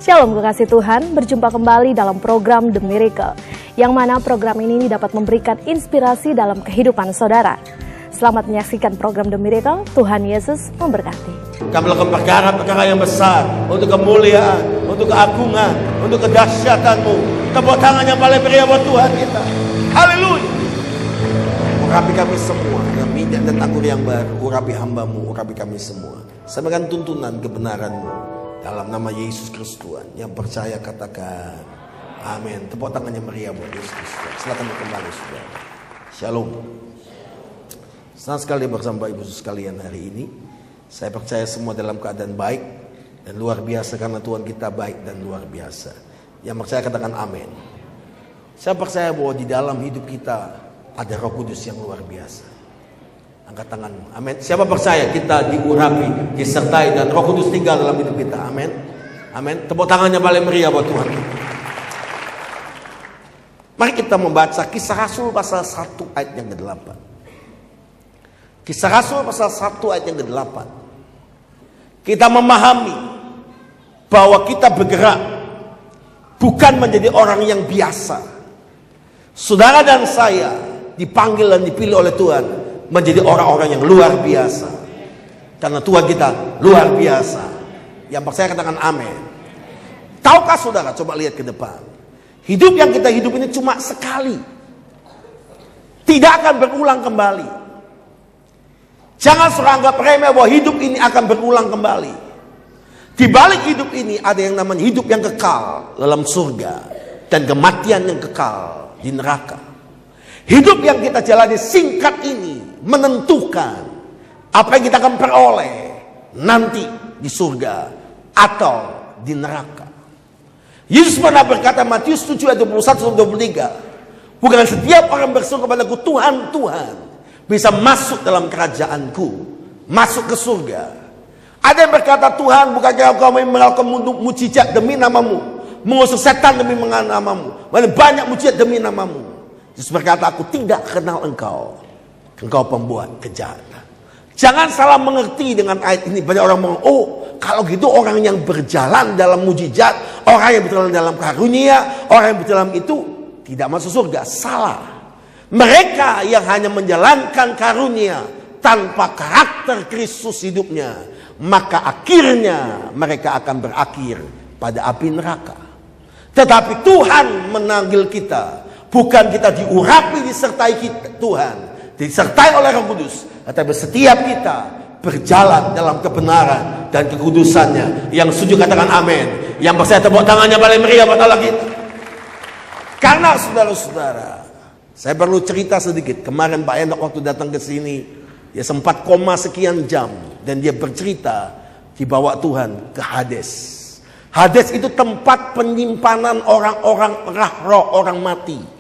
Shalom kekasih Tuhan, berjumpa kembali dalam program The Miracle, yang mana program ini dapat memberikan inspirasi dalam kehidupan saudara. Selamat menyaksikan program The Miracle, Tuhan Yesus memberkati. Kami lakukan perkara-perkara yang besar untuk kemuliaan, untuk keagungan, untuk kedahsyatanmu. Tepuk tangan yang paling meriah buat Tuhan kita. Haleluya. Urapi kami semua dengan minyak dan anggur yang baru. Urapi hambamu, urapi kami semua. Sampaikan tuntunan kebenaranmu. Dalam nama Yesus Kristus Tuhan. Yang percaya katakan amin. Tepuk tangan yang meriah buat Yesus Kristus. Silakan kembali saudara. Shalom. Senang sekali bersama ibu sekalian hari ini. Saya percaya semua dalam keadaan baik dan luar biasa karena Tuhan kita baik dan luar biasa. Yang percaya katakan amin. Saya percaya bahwa di dalam hidup kita ada Roh Kudus yang luar biasa. Angkat tanganmu, amin. Siapa percaya kita diurapi, disertai dan Roh Kudus tinggal dalam hidup kita, amin. Amin. Tepuk tangannya paling meriah buat Tuhan. Mari kita membaca Kisah Rasul pasal 1 ayat yang ke-8. Kisah Rasul pasal 1 ayat yang ke-8. Kita memahami bahwa kita bergerak bukan menjadi orang yang biasa. Saudara dan saya dipanggil dan dipilih oleh Tuhan menjadi orang-orang yang luar biasa. Karena Tuhan kita luar biasa. Yang percaya katakan amin. Tahukah saudara, coba lihat ke depan. Hidup yang kita hidup ini cuma sekali. Tidak akan berulang kembali. Jangan saudara anggap remeh bahwa hidup ini akan berulang kembali. Di balik hidup ini ada yang namanya hidup yang kekal dalam surga. Dan kematian yang kekal di neraka. Hidup yang kita jalani singkat ini menentukan apa yang kita akan peroleh nanti di surga atau di neraka. Yesus pernah berkata Matius 7 ayat 21-23, bukan setiap orang berseru kepadaku Tuhan, Tuhan, bisa masuk dalam kerajaanku, masuk ke surga. Ada yang berkata, Tuhan, bukankah kau melakukan mujizat demi namamu, mengusir setan demi namamu, banyak mujizat demi namamu. Yesus berkata, aku tidak kenal engkau. Engkau pembuat kejahatan. Jangan salah mengerti dengan ayat ini. Banyak orang mengatakan, oh kalau gitu orang yang berjalan dalam mujizat, orang yang berjalan dalam karunia, orang yang berjalan itu tidak masuk surga. Salah. Mereka yang hanya menjalankan karunia tanpa karakter Kristus hidupnya, maka akhirnya mereka akan berakhir pada api neraka. Tetapi Tuhan menanggil kita. Bukan kita diurapi disertai kita, Tuhan, disertai oleh Roh Kudus, tetapi setiap kita berjalan dalam kebenaran dan kekudusannya. Yang setuju katakan amin. Yang percaya tepuk tangannya paling meriah buat Allah kita. Karena saudara-saudara, saya perlu cerita sedikit. Kemarin Pak Endok waktu datang ke sini, dia sempat koma sekian jam dan dia bercerita dibawa Tuhan ke Hades. Hades itu tempat penyimpanan orang-orang roh orang mati.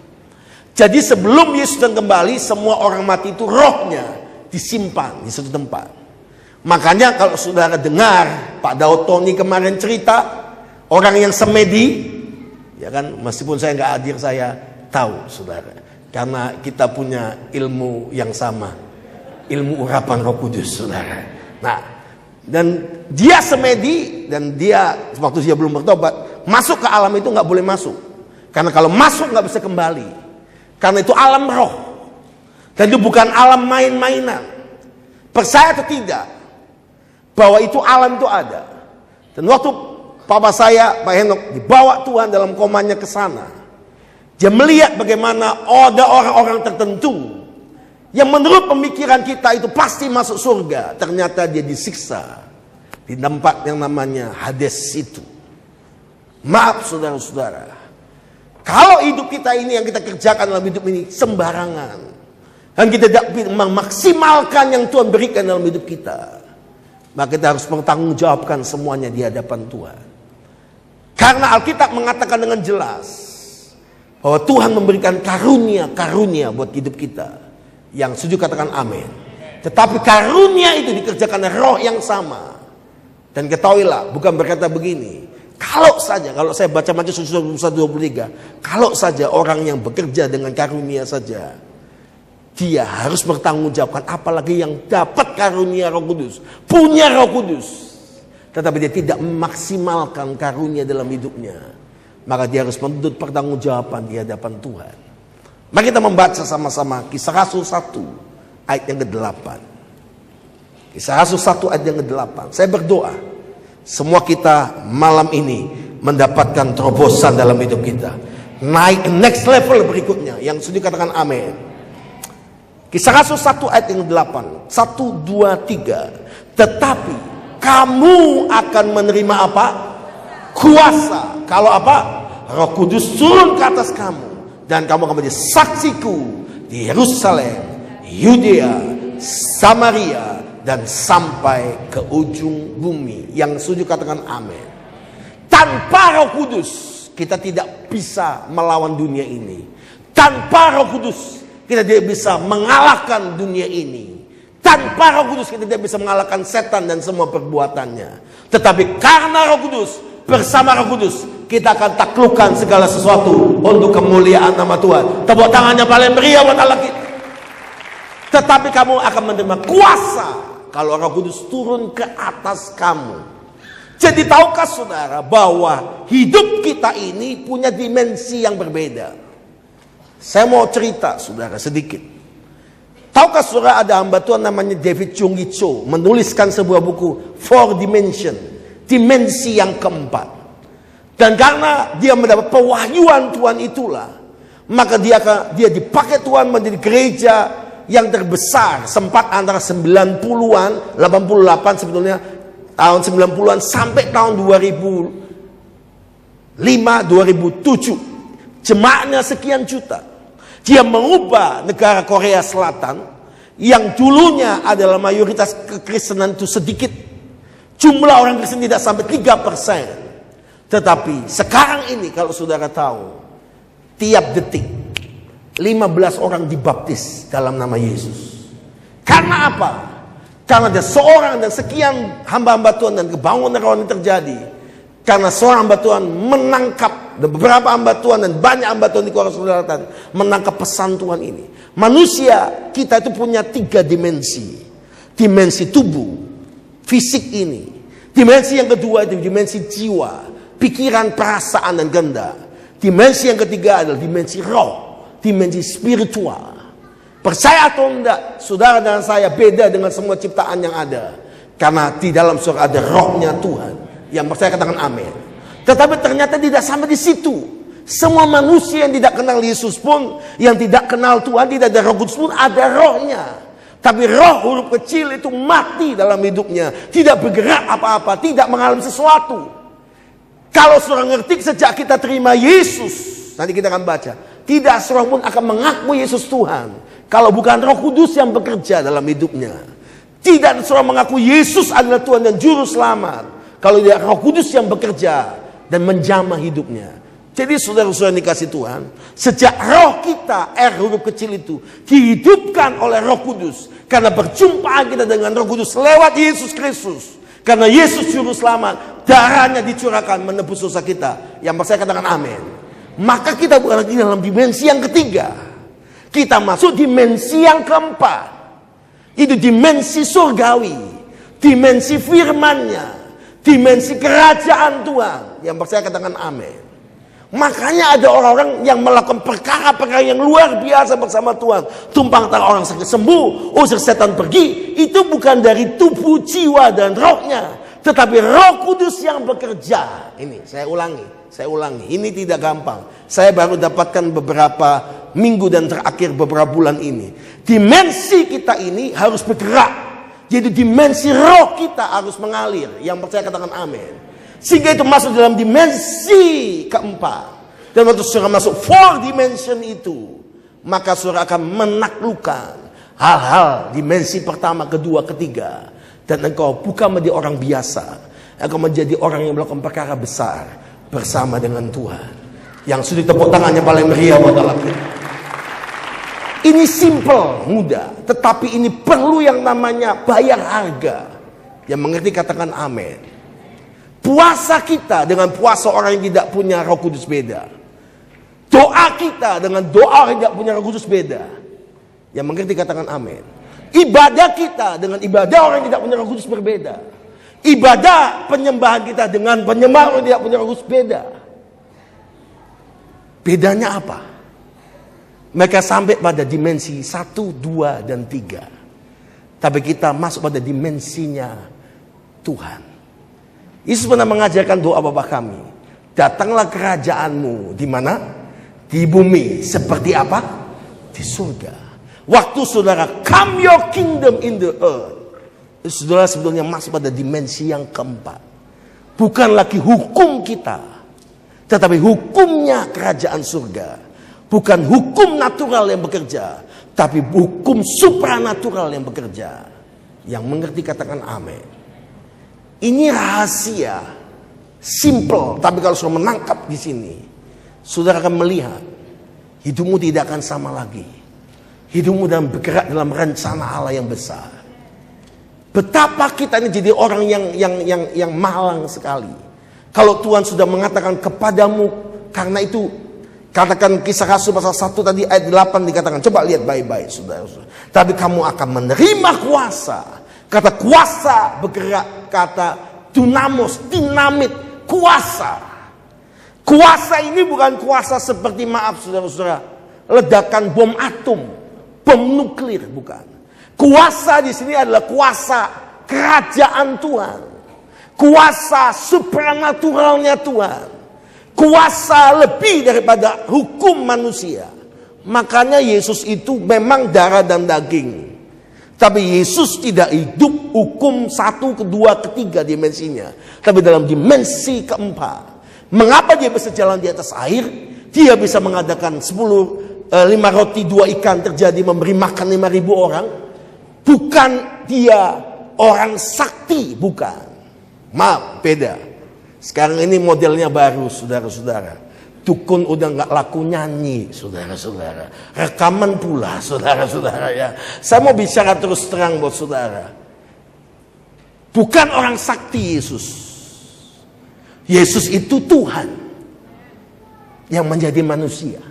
Jadi sebelum Yesus dan kembali, semua orang mati itu rohnya disimpan di satu tempat. Makanya kalau saudara dengar Pak Daud Tony kemarin cerita, orang yang semedi, ya kan, meskipun saya nggak hadir, saya tahu saudara. Karena kita punya ilmu yang sama, ilmu urapan Roh Kudus saudara. Nah, dan dia semedi, dan dia waktu dia belum bertobat, masuk ke alam itu nggak boleh masuk. Karena kalau masuk nggak bisa kembali. Karena itu alam roh. Dan itu bukan alam main-mainan. Percaya atau tidak bahwa itu alam itu ada. Dan waktu papa saya, Pak Henok, dibawa Tuhan dalam komanya ke sana, dia melihat bagaimana ada orang-orang tertentu yang menurut pemikiran kita itu pasti masuk surga. Ternyata dia disiksa di tempat yang namanya Hades itu. Maaf saudara-saudara, kalau hidup kita ini yang kita kerjakan dalam hidup ini sembarangan, dan kita tidak memaksimalkan yang Tuhan berikan dalam hidup kita, maka kita harus bertanggungjawabkan semuanya di hadapan Tuhan. Karena Alkitab mengatakan dengan jelas bahwa Tuhan memberikan karunia buat hidup kita. Yang setuju katakan amin. Tetapi karunia itu dikerjakan oleh roh yang sama. Dan ketahuilah, bukan berkata begini, kalau saya baca Matius 1:23, kalau saja orang yang bekerja dengan karunia saja, dia harus bertanggung jawabkan, apalagi yang dapat karunia Roh Kudus, punya Roh Kudus. tetapi dia tidak memaksimalkan karunia dalam hidupnya, maka dia harus menuntut pertanggungjawaban di hadapan Tuhan. Mari kita membaca sama-sama Kisah Rasul 1 ayat yang ke-8. Kisah Rasul 1 ayat yang ke-8. Saya berdoa semua kita malam ini mendapatkan terobosan dalam hidup kita, naik next level berikutnya. Yang sudah katakan amin. Kisah Rasul 1 ayat yang ke-8. 1, 2, 3. Tetapi kamu akan menerima apa? Kuasa. Kalau apa? Roh Kudus turun ke atas kamu, dan kamu akan menjadi saksiku di Yerusalem, Yudea, Samaria, dan sampai ke ujung bumi. Yang setuju katakan amin. Tanpa Roh Kudus kita tidak bisa melawan dunia ini. Tanpa Roh Kudus kita tidak bisa mengalahkan dunia ini. Tanpa Roh Kudus kita tidak bisa mengalahkan setan dan semua perbuatannya. Tetapi karena Roh Kudus, bersama Roh Kudus, kita akan taklukkan segala sesuatu untuk kemuliaan nama Tuhan. Tepuk tangannya paling meriah buat Allah kita. Tetapi kamu akan menerima kuasa kalau Roh Kudus turun ke atas kamu. Jadi tahukah saudara bahwa hidup kita ini punya dimensi yang berbeda? Saya mau cerita saudara sedikit. Tahukah saudara ada hamba Tuhan namanya David Chung Gi Cho menuliskan sebuah buku 4 Dimension, dimensi yang keempat. Dan karena dia mendapat pewahyuan Tuhan itulah, maka dia dipakai Tuhan menjadi gereja yang terbesar. Sempat antara 90-an, 88 sebetulnya, tahun 90-an sampai tahun 2005, 2007. Jemaatnya sekian juta. Dia mengubah negara Korea Selatan yang dulunya adalah mayoritas kekristenan itu sedikit. Jumlah orang Kristen tidak sampai 3%. Tetapi sekarang ini kalau saudara tahu, tiap detik 15 orang dibaptis dalam nama Yesus. Karena apa? Karena ada seorang dan sekian hamba-hamba Tuhan dan kebangunan rohani terjadi. Karena seorang hamba Tuhan menangkap, dan beberapa hamba Tuhan dan banyak hamba Tuhan di Korea Selatan menangkap pesan Tuhan ini. Manusia kita itu punya 3 dimensi. Dimensi tubuh, fisik ini. Dimensi yang kedua itu dimensi jiwa, pikiran, perasaan, dan kehendak. Dimensi yang ketiga adalah dimensi roh, dimensi spiritual. Percaya atau enggak, saudara dan saya beda dengan semua ciptaan yang ada. Karena di dalam surga ada rohnya Tuhan. Yang percaya katakan amin. Tetapi ternyata tidak sampai di situ. Semua manusia yang tidak kenal Yesus pun, yang tidak kenal Tuhan, tidak ada Roh Kudus pun, ada rohnya. Tapi roh huruf kecil itu mati dalam hidupnya, tidak bergerak apa-apa, tidak mengalami sesuatu. Kalau seorang ngerti sejak kita terima Yesus, nanti kita akan baca, tidak seorang pun akan mengaku Yesus Tuhan kalau bukan Roh Kudus yang bekerja dalam hidupnya. Tidak seorang mengaku Yesus adalah Tuhan dan Juru Selamat kalau tidak Roh Kudus yang bekerja dan menjamah hidupnya. Jadi saudara-saudara dikasih Tuhan, sejak roh kita, huruf kecil itu, dihidupkan oleh Roh Kudus. Karena perjumpaan kita dengan Roh Kudus lewat Yesus Kristus. Karena Yesus Juru Selamat, darahnya dicurahkan menebus dosa kita. Yang percaya katakan amin. Maka kita bukan lagi dalam dimensi yang ketiga. Kita masuk dimensi yang keempat. Itu dimensi surgawi. Dimensi firman-Nya. Dimensi kerajaan Tuhan. Yang percaya katakan amin. Makanya ada orang-orang yang melakukan perkara-perkara yang luar biasa bersama Tuhan. Tumpang tangga orang sakit sembuh, usir setan pergi. Itu bukan dari tubuh, jiwa, dan rohnya. Tetapi Roh Kudus yang bekerja. Ini saya ulangi. Ini tidak gampang. Saya baru dapatkan beberapa minggu dan terakhir beberapa bulan ini. Dimensi kita ini harus bergerak. Jadi dimensi roh kita harus mengalir. Yang percaya katakan amin. Sehingga itu masuk dalam dimensi keempat. Dan waktu saudara masuk 4 dimension itu, maka saudara akan menaklukkan hal-hal dimensi pertama, kedua, ketiga. Dan engkau bukan menjadi orang biasa. Engkau menjadi orang yang melakukan perkara besar bersama dengan Tuhan. Yang sudah tepuk tangannya paling meriah buat Allah kita. Ini simple, mudah. Tetapi ini perlu yang namanya bayar harga. Yang mengerti katakan amin. Puasa kita dengan puasa orang yang tidak punya Roh Kudus beda. Doa kita dengan doa orang yang tidak punya Roh Kudus beda. Yang mengerti katakan amin. Ibadah kita dengan ibadah orang yang tidak punya Roh Kudus berbeda. Ibadah penyembahan kita dengan penyembah yang tidak punya harus beda. Bedanya apa? Mereka sampai pada dimensi 1, 2, dan 3. Tapi kita masuk pada dimensinya Tuhan. Yesus pernah mengajarkan doa Bapa kami. Datanglah kerajaanmu di mana? Di bumi. Seperti apa? Di surga. Waktu saudara, come your kingdom in the earth. Saudara sebetulnya masuk pada dimensi yang keempat. Bukan lagi hukum kita, tetapi hukumnya kerajaan surga. Bukan hukum natural yang bekerja, tapi hukum supranatural yang bekerja. Yang mengerti katakan amin. Ini rahasia simple, tapi kalau saudara menangkap di sini, saudara akan melihat hidupmu tidak akan sama lagi. Hidupmu dalam bergerak dalam rencana Allah yang besar. Betapa kita ini jadi orang yang malang sekali. Kalau Tuhan sudah mengatakan kepadamu, karena itu katakan Kisah Rasul pasal 1 tadi ayat 8 dikatakan, coba lihat baik-baik saudara-saudara. Tapi kamu akan menerima kuasa. Kata kuasa bergerak, kata dunamos, dinamit, kuasa. Kuasa ini bukan kuasa seperti, maaf saudara-saudara, ledakan bom atom, bom nuklir, bukan. Kuasa di sini adalah kuasa kerajaan Tuhan. Kuasa supranaturalnya Tuhan. Kuasa lebih daripada hukum manusia. Makanya Yesus itu memang darah dan daging. Tapi Yesus tidak hidup hukum 1, 2, 3 dimensinya. Tapi dalam dimensi keempat. Mengapa dia bisa jalan di atas air? Dia bisa mengadakan 5 roti 2 ikan terjadi, memberi makan 5.000 orang. Bukan dia orang sakti, bukan. Maaf, beda. Sekarang ini modelnya baru, saudara-saudara. Dukun udah gak laku nyanyi, saudara-saudara. Rekaman pula, saudara-saudara ya. Saya mau bicara terus terang buat saudara. Bukan orang sakti Yesus. Yesus itu Tuhan yang menjadi manusia.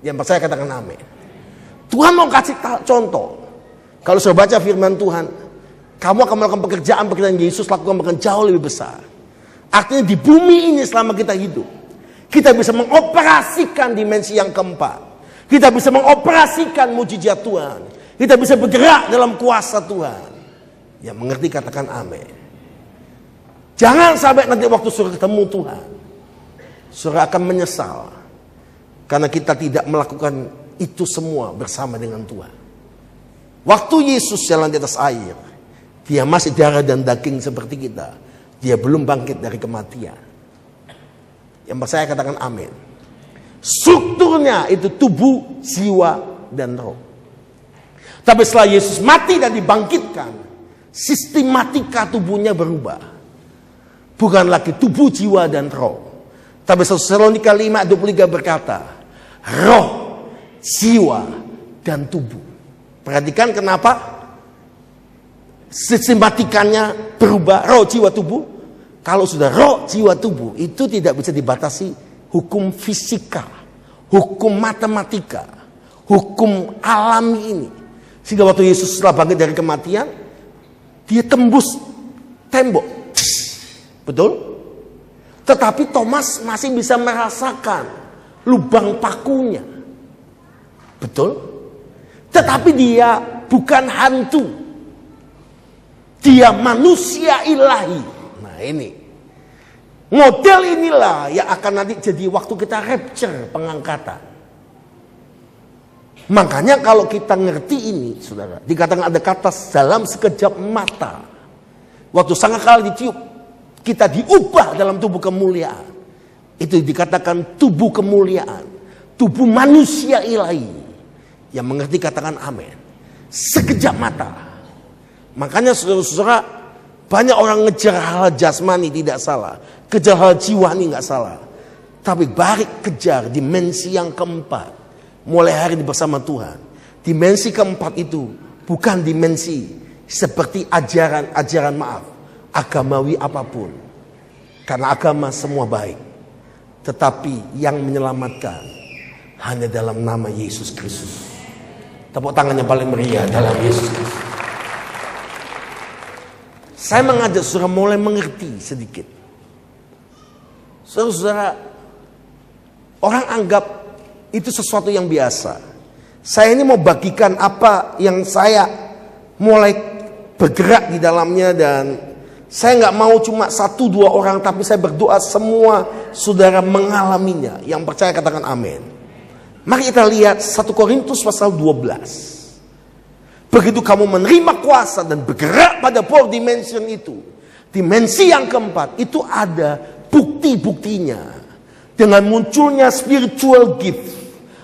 Yang percaya katakan amin. Tuhan mau kasih contoh. Kalau saya baca firman Tuhan, kamu akan melakukan pekerjaan Yesus lakukan bahkan jauh lebih besar. Artinya di bumi ini selama kita hidup, kita bisa mengoperasikan dimensi yang keempat. Kita bisa mengoperasikan mujizat Tuhan. Kita bisa bergerak dalam kuasa Tuhan. Yang mengerti katakan amin. Jangan sampai nanti waktu saudara ketemu Tuhan, saudara akan menyesal. Karena kita tidak melakukan itu semua bersama dengan Tuhan. Waktu Yesus jalan di atas air, dia masih darah dan daging seperti kita. Dia belum bangkit dari kematian. Yang saya katakan amin. Strukturnya itu tubuh, jiwa, dan roh. Tapi setelah Yesus mati dan dibangkitkan, sistematika tubuhnya berubah. Bukan lagi tubuh, jiwa, dan roh. Tapi Tesalonika 5:23 berkata, roh, jiwa, dan tubuh. Perhatikan kenapa sistematikanya berubah, roh, jiwa, tubuh. Kalau sudah roh, jiwa, tubuh, itu tidak bisa dibatasi hukum fisika, hukum matematika, hukum alami ini. Sehingga waktu Yesus setelah bangkit dari kematian, dia tembus tembok. Betul? Tetapi Thomas masih bisa merasakan lubang pakunya. Betul? Tetapi dia bukan hantu. Dia manusia ilahi. Nah ini. Model inilah yang akan nanti jadi waktu kita rapture, pengangkatan. Makanya kalau kita ngerti ini, saudara. Dikatakan ada kata dalam sekejap mata. Waktu sangkakala ditiup, kita diubah dalam tubuh kemuliaan. Itu dikatakan tubuh kemuliaan. Tubuh manusia ilahi. Yang mengerti katakan amin. Sekejap mata. Makanya saudara-saudara, banyak orang ngejar hal jasmani tidak salah. Kejar hal jiwani gak salah. Tapi balik kejar dimensi yang keempat. Mulai hari ini bersama Tuhan. Dimensi keempat itu bukan dimensi seperti ajaran maaf, agamawi apapun. Karena agama semua baik. Tetapi yang menyelamatkan hanya dalam nama Yesus Kristus. Tepuk tangan yang paling meriah dalam Yesus Kristus. Saya mengajak saudara mulai mengerti sedikit. Saudara, orang anggap itu sesuatu yang biasa. Saya ini mau bagikan apa yang saya mulai bergerak di dalamnya, dan saya nggak mau cuma 1-2 orang, tapi saya berdoa semua saudara mengalaminya. Yang percaya katakan amin. Mari kita lihat 1 Korintus pasal 12. Begitu kamu menerima kuasa dan bergerak pada 4 dimension itu, dimensi yang keempat itu ada bukti-buktinya. Dengan munculnya spiritual gift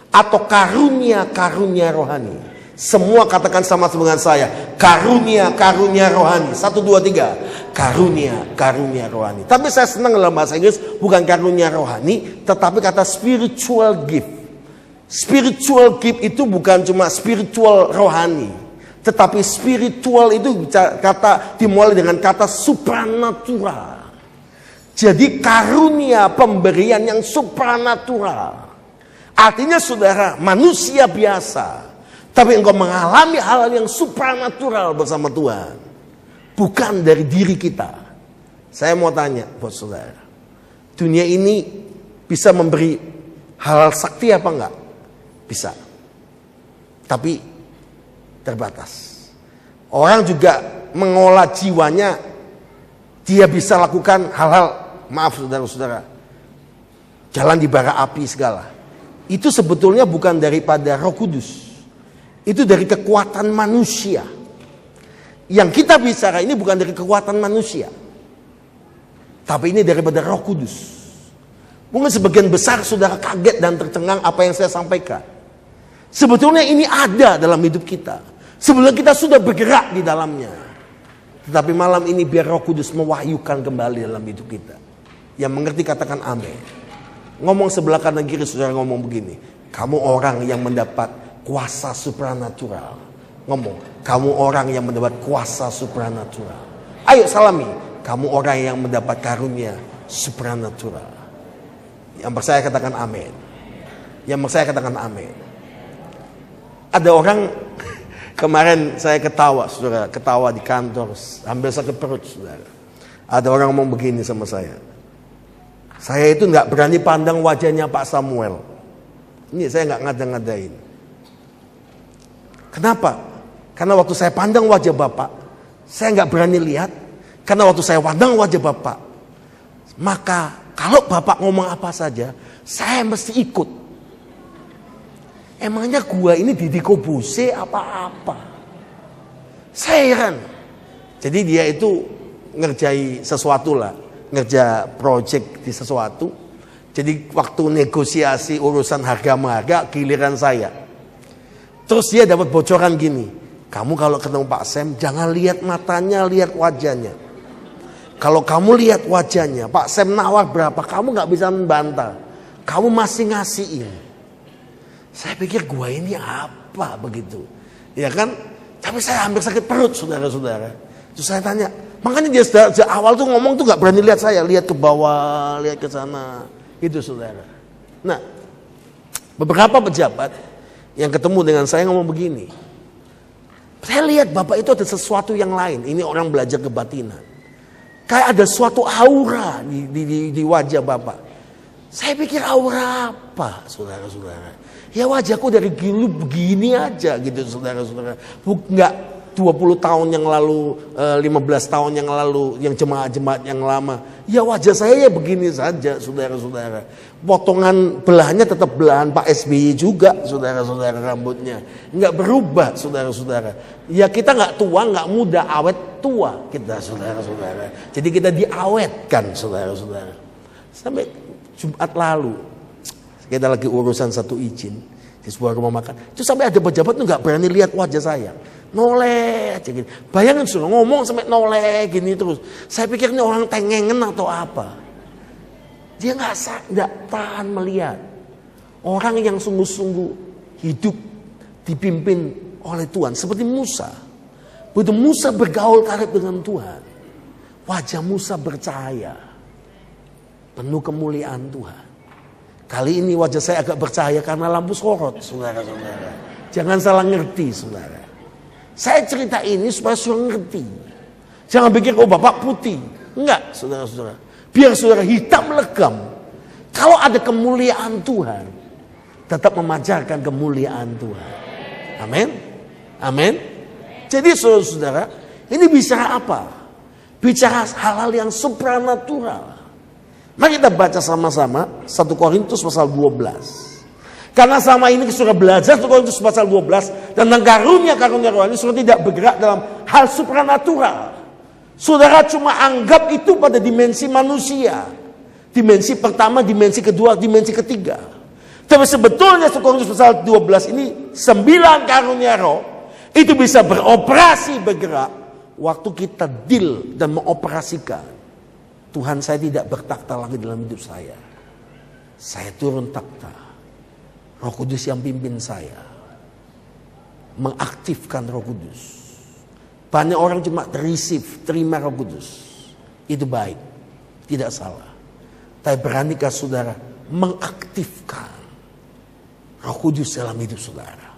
atau karunia-karunia rohani. Semua katakan sama dengan saya, karunia-karunia rohani. 1, 2, 3. Karunia-karunia rohani. Tapi saya senang dalam bahasa Inggris bukan karunia rohani, tetapi kata spiritual gift. Spiritual gift itu bukan cuma spiritual rohani, tetapi spiritual itu kata dimulai dengan kata supranatural. Jadi karunia pemberian yang supranatural. Artinya saudara manusia biasa, tapi engkau mengalami hal-hal yang supranatural bersama Tuhan. Bukan dari diri kita. Saya mau tanya buat saudara, dunia ini bisa memberi hal sakti apa enggak? Bisa. Tapi terbatas. Orang juga mengolah jiwanya, dia bisa lakukan hal-hal, maaf saudara-saudara, jalan di bara api segala. Itu sebetulnya bukan daripada Roh Kudus. Itu dari kekuatan manusia. Yang kita bicara ini bukan dari kekuatan manusia, tapi ini daripada Roh Kudus. Mungkin sebagian besar saudara kaget dan tercengang apa yang saya sampaikan. Sebetulnya ini ada dalam hidup kita. Sebelum kita sudah bergerak di dalamnya. Tetapi malam ini biar Roh Kudus mewahyukan kembali dalam hidup kita. Yang mengerti katakan amin. Ngomong sebelah kanan kiri saudara ngomong begini. Kamu orang yang mendapat kuasa supranatural. Ngomong, kamu orang yang mendapat kuasa supranatural. Ayo salami, kamu orang yang mendapat karunia supranatural. Yang percaya katakan amin. Yang percaya katakan amin. Ada orang kemarin saya ketawa, saudara, ketawa di kantor, hampir sakit perut, saudara. Ada orang ngomong begini sama saya. Saya itu nggak berani pandang wajahnya Pak Samuel. Ini saya nggak ngada-ngadain. Kenapa? Karena waktu saya pandang wajah Bapak, saya nggak berani lihat. Karena waktu saya pandang wajah Bapak, maka kalau Bapak ngomong apa saja, saya mesti ikut. Emangnya gua ini Didi Kobuse apa-apa? Saya heran. Jadi dia itu ngerjai sesuatu lah, ngerja project di sesuatu. Jadi waktu negosiasi urusan harga-harga giliran saya. Terus dia dapat bocoran gini, kamu kalau ketemu Pak Sam jangan lihat matanya, lihat wajahnya. Kalau kamu lihat wajahnya, Pak Sam nawar berapa, kamu nggak bisa membantah. Kamu masih ngasihin. Saya pikir gua ini apa begitu, ya kan? Tapi saya hampir sakit perut, saudara-saudara. Terus saya tanya, makanya dia sejak awal tuh ngomong tuh nggak berani lihat saya, lihat ke bawah, lihat ke sana, itu saudara. Nah, beberapa pejabat yang ketemu dengan saya ngomong begini, saya lihat Bapak itu ada sesuatu yang lain. Ini orang belajar kebatinan, kayak ada suatu aura di wajah Bapak. Saya pikir aura apa, saudara-saudara? Ya wajahku dari dulu begini aja gitu, saudara-saudara. Enggak 20 tahun yang lalu, 15 tahun yang lalu, yang jemaat-jemaat yang lama. Ya wajah saya ya begini saja, saudara-saudara. Potongan belahnya tetap belahan Pak SBY juga, saudara-saudara, rambutnya. Enggak berubah, saudara-saudara. Ya kita enggak tua, enggak muda, awet tua kita, saudara-saudara. Jadi kita diawetkan, saudara-saudara. Sampai Jumat lalu, kita lagi urusan satu izin di sebuah rumah makan. Itu sampai ada pejabat tuh nggak berani lihat wajah saya, noleh aja gitu. Bayangin sudah ngomong sampai noleh gini terus. Saya pikir ini orang tengengen atau apa. Dia nggak tahan melihat orang yang sungguh-sungguh hidup dipimpin oleh Tuhan seperti Musa. Begitu Musa bergaul karib dengan Tuhan, wajah Musa bercahaya, penuh kemuliaan Tuhan. Kali ini wajah saya agak bercahaya karena lampu sorot, saudara-saudara. Jangan salah ngerti, saudara. Saya cerita ini supaya saudara ngerti. Jangan pikir, oh Bapak putih. Enggak, saudara-saudara. Biar saudara hitam legam. Kalau ada kemuliaan Tuhan, tetap memancarkan kemuliaan Tuhan. Amin. Amin. Jadi saudara-saudara, ini bicara apa? Bicara hal-hal yang supranatural. Mari kita baca sama-sama 1 Korintus pasal 12. Karena sama ini sudah belajar 1 Korintus pasal 12 tentang karunia-karunia rohani, saudara tidak bergerak dalam hal supranatural. Saudara cuma anggap itu pada dimensi manusia. Dimensi pertama, dimensi kedua, dimensi ketiga. Tapi sebetulnya 1 Korintus pasal 12 ini 9 karunia roh itu bisa beroperasi, bergerak waktu kita deal dan mengoperasikan. Tuhan, saya tidak bertakhta lagi dalam hidup saya. Saya turun takhta. Roh Kudus yang pimpin saya. Mengaktifkan Roh Kudus. Banyak orang cuma receive, terima Roh Kudus. Itu baik. Tidak salah. Tapi beranikah saudara mengaktifkan Roh Kudus dalam hidup saudara?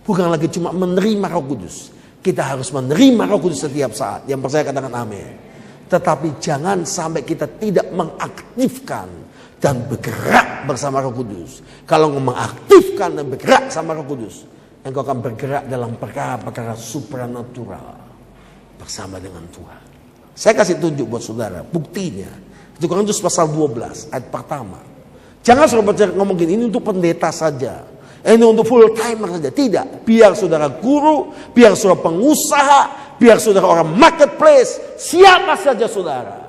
Bukan lagi cuma menerima Roh Kudus. Kita harus menerima Roh Kudus setiap saat. Yang percaya katakan amin. Tetapi jangan sampai kita tidak mengaktifkan dan bergerak bersama Roh Kudus. Kalau mengaktifkan dan bergerak sama Roh Kudus, engkau akan bergerak dalam perkara-perkara supranatural bersama dengan Tuhan. Saya kasih tunjuk buat saudara, buktinya. Itu Korintus pasal 12 ayat pertama. Jangan saudara ngomong gini, ini untuk pendeta saja. Ini untuk full timer saja. Tidak. Biar saudara guru, biar saudara pengusaha, biar saudara orang marketplace, siapa saja saudara.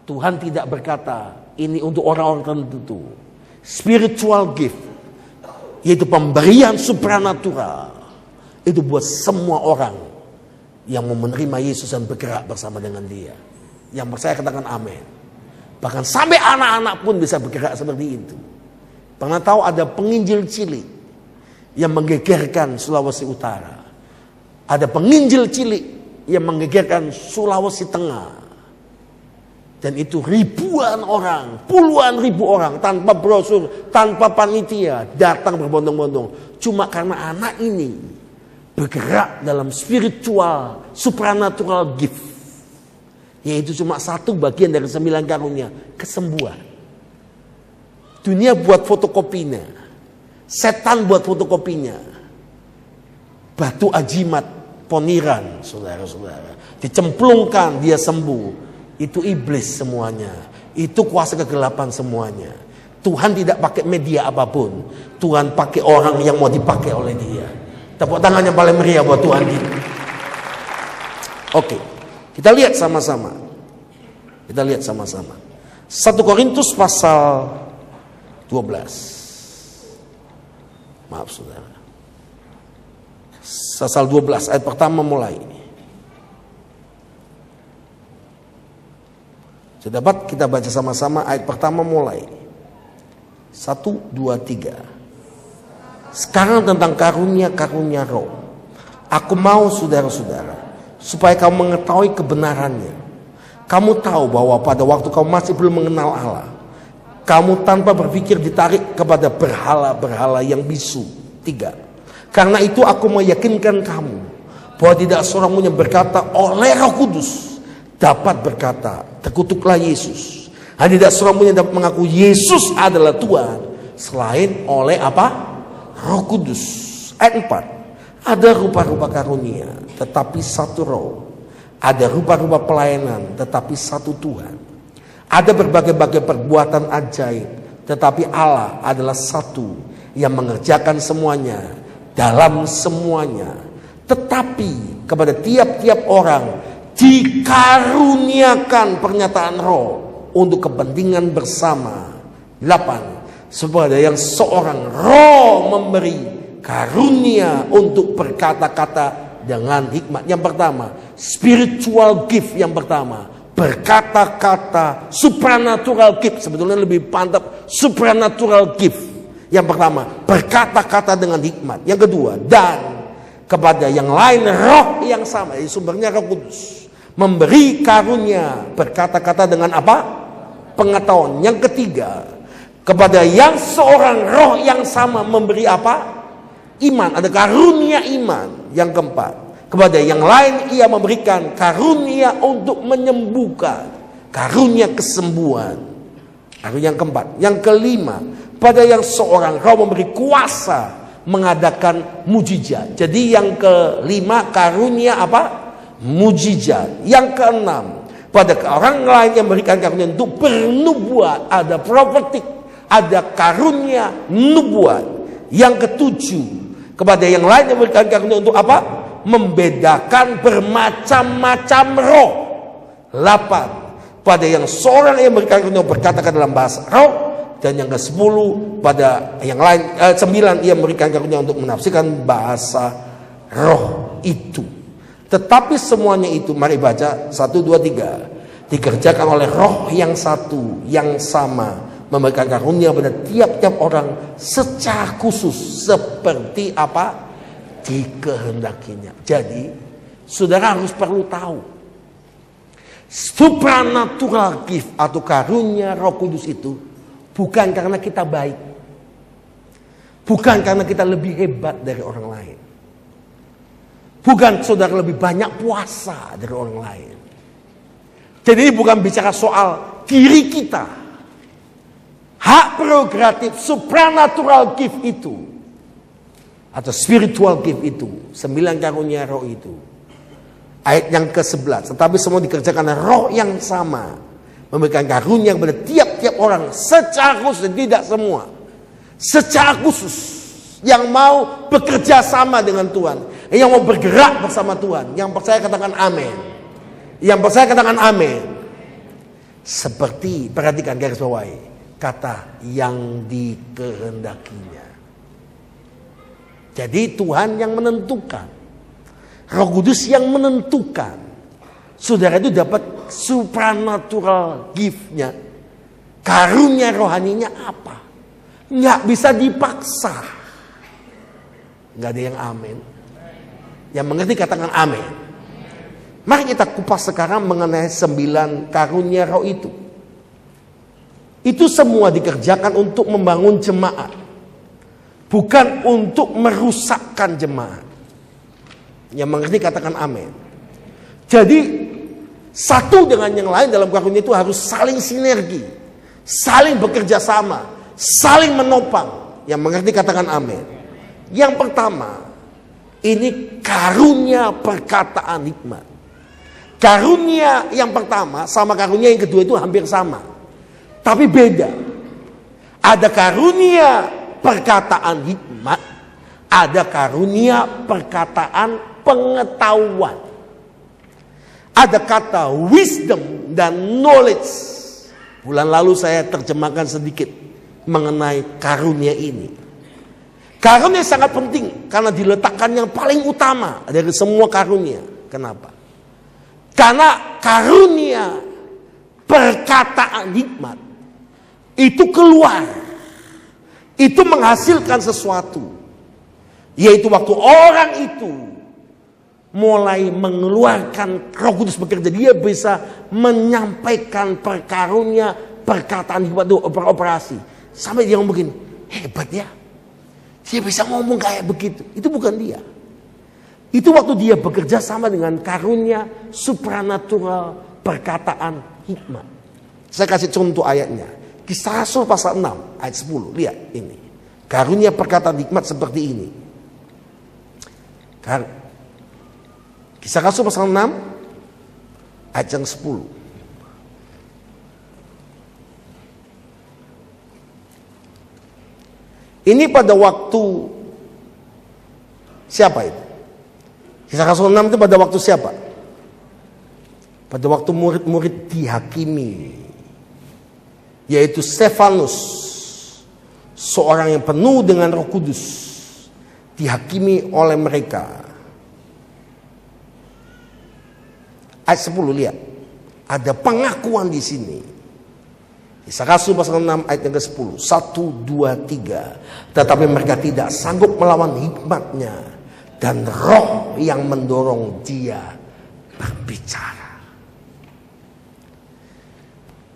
Tuhan tidak berkata ini untuk orang-orang tertentu. Spiritual gift, yaitu pemberian supranatural, itu buat semua orang yang mau menerima Yesus dan bergerak bersama dengan Dia. Yang percaya katakan amin. Bahkan sampai anak-anak pun bisa bergerak seperti itu. Pernah tahu ada penginjil cilik yang menggegerkan Sulawesi Utara. Ada penginjil cilik yang menggegerkan Sulawesi Tengah. Dan itu ribuan orang, puluhan ribu orang tanpa brosur, tanpa panitia datang berbondong-bondong. Cuma karena anak ini bergerak dalam spiritual, supernatural gift. Yaitu cuma satu bagian dari 9 karunia, kesembuhan. Dunia buat fotokopinya, setan buat fotokopinya. Batu ajimat, poniran, saudara-saudara. Dicemplungkan, dia sembuh. Itu iblis semuanya. Itu kuasa kegelapan semuanya. Tuhan tidak pakai media apapun. Tuhan pakai orang yang mau dipakai oleh Dia. Tepuk tangan yang paling meriah buat Tuhan kita. Oke, kita lihat sama-sama. Kita lihat sama-sama. 1 Korintus pasal 12. Maaf saudara. Pasal 12 ayat pertama mulai. Sudah dapat kita baca sama-sama ayat pertama mulai. 1, 2, 3. Sekarang tentang karunia-karunia roh. Aku mau saudara-saudara, supaya kamu mengetahui kebenarannya. Kamu tahu bahwa pada waktu kamu masih belum mengenal Allah, kamu tanpa berpikir ditarik kepada berhala-berhala yang bisu. 3. Karena itu aku meyakinkan kamu bahwa tidak seorang pun yang berkata oleh Roh Kudus dapat berkata, terkutuklah Yesus. Hanya tidak seorang pun yang dapat mengaku Yesus adalah Tuhan selain oleh apa? Roh Kudus. Ayat 4. Ada rupa-rupa karunia, tetapi satu roh. Ada rupa-rupa pelayanan, tetapi satu Tuhan. Ada berbagai-bagai perbuatan ajaib, tetapi Allah adalah satu yang mengerjakan semuanya dalam semuanya. Tetapi kepada tiap-tiap orang dikaruniakan pernyataan roh untuk kepentingan bersama. 8. Supaya yang seorang roh memberi karunia untuk berkata-kata dengan hikmat. Yang pertama, spiritual gift yang pertama, berkata-kata, supernatural gift. Sebetulnya lebih mantap, supernatural gift. Yang pertama, berkata-kata dengan hikmat. Yang kedua, dan kepada yang lain roh yang sama, sumbernya Roh Kudus, memberi karunia berkata-kata dengan apa? Pengetahuan. Yang ketiga, kepada yang seorang roh yang sama memberi apa? Iman. Ada karunia iman. Yang keempat, Kepada yang lain ia memberikan karunia untuk menyembuhkan, karunia kesembuhan. Karunia yang keempat. Yang kelima, pada yang seorang roh memberi kuasa mengadakan mujizat. Jadi yang kelima karunia apa? Mujizat. Yang keenam, pada orang lain yang memberikan karunia untuk bernubuat, ada profetik, ada karunia nubuat. Yang ketujuh, kepada yang lain yang memberikan karunia untuk apa? Membedakan bermacam-macam roh. 8, pada yang seorang yang memberikan karunia berkatakan dalam bahasa roh. Dan yang ke-10, pada yang lain 9 ia memberikan karunia untuk menafsirkan bahasa roh itu. Tetapi semuanya itu, mari baca 1, 2, 3, dikerjakan oleh roh yang satu, yang sama, memberikan karunia pada tiap-tiap orang secara khusus seperti apa dikehendakinya. Jadi saudara harus perlu tahu, supernatural gift atau karunia Roh Kudus itu bukan karena kita baik, bukan karena kita lebih hebat dari orang lain, bukan saudara lebih banyak puasa dari orang lain. Jadi ini bukan bicara soal diri kita. Hak prerogatif supernatural gift itu atau spiritual gift itu, 9 karunia roh itu, ayat yang ke-11, tetapi semua dikerjakan roh yang sama, memberikan karunia kepada tiap-tiap orang secara khusus, tidak semua, secara khusus, yang mau bekerja sama dengan Tuhan, yang mau bergerak bersama Tuhan. Yang percaya katakan amin. Yang percaya katakan amin. Seperti, perhatikan garis bawahi, kata yang dikehendakinya. Jadi Tuhan yang menentukan, Roh Kudus yang menentukan. Saudara itu dapat supernatural gift-nya, karunia rohaninya apa. Nggak bisa dipaksa. Nggak ada yang amin. Yang mengerti katakan amin. Mari kita kupas sekarang mengenai 9 karunia roh itu. Itu semua dikerjakan untuk membangun jemaat, bukan untuk merusakkan jemaat. Yang mengerti katakan amin. Jadi satu dengan yang lain dalam karunia itu harus saling sinergi, saling bekerja sama, saling menopang. Yang mengerti katakan amin. Yang pertama, ini karunia perkataan hikmat. Karunia yang pertama sama karunia yang kedua itu hampir sama, tapi beda. Ada karunia perkataan hikmat, ada karunia perkataan pengetahuan. Ada kata wisdom dan knowledge. Bulan lalu saya terjemahkan sedikit mengenai karunia ini. Karunia sangat penting karena diletakkan yang paling utama dari semua karunia. Kenapa? Karena karunia perkataan hikmat itu keluar, itu menghasilkan sesuatu, yaitu waktu orang itu mulai mengeluarkan Roh Kudus bekerja, dia bisa menyampaikan perkarunia perkataan hikmat itu beroperasi. Sampai dia ngomong begini, hebat ya, dia bisa ngomong kayak begitu. Itu bukan dia. Itu waktu dia bekerja sama dengan karunia supranatural perkataan hikmat. Saya kasih contoh ayatnya. Kisah Rasul pasal 6 ayat 10. Lihat ini. Karunia perkataan hikmat seperti ini. Kisah Rasul pasal 6 ayat yang 10. Ini pada waktu siapa itu? Kisah Rasul 6 itu pada waktu siapa? Pada waktu murid-murid dihakimi, yaitu Stefanus, seorang yang penuh dengan Roh Kudus, dihakimi oleh mereka. Ayat 10, lihat. Ada pengakuan di sini. Kisah Rasul pasal 6 ayat yang ke-10. 1, 2, 3. Tetapi mereka tidak sanggup melawan hikmatnya, dan roh yang mendorong dia berbicara.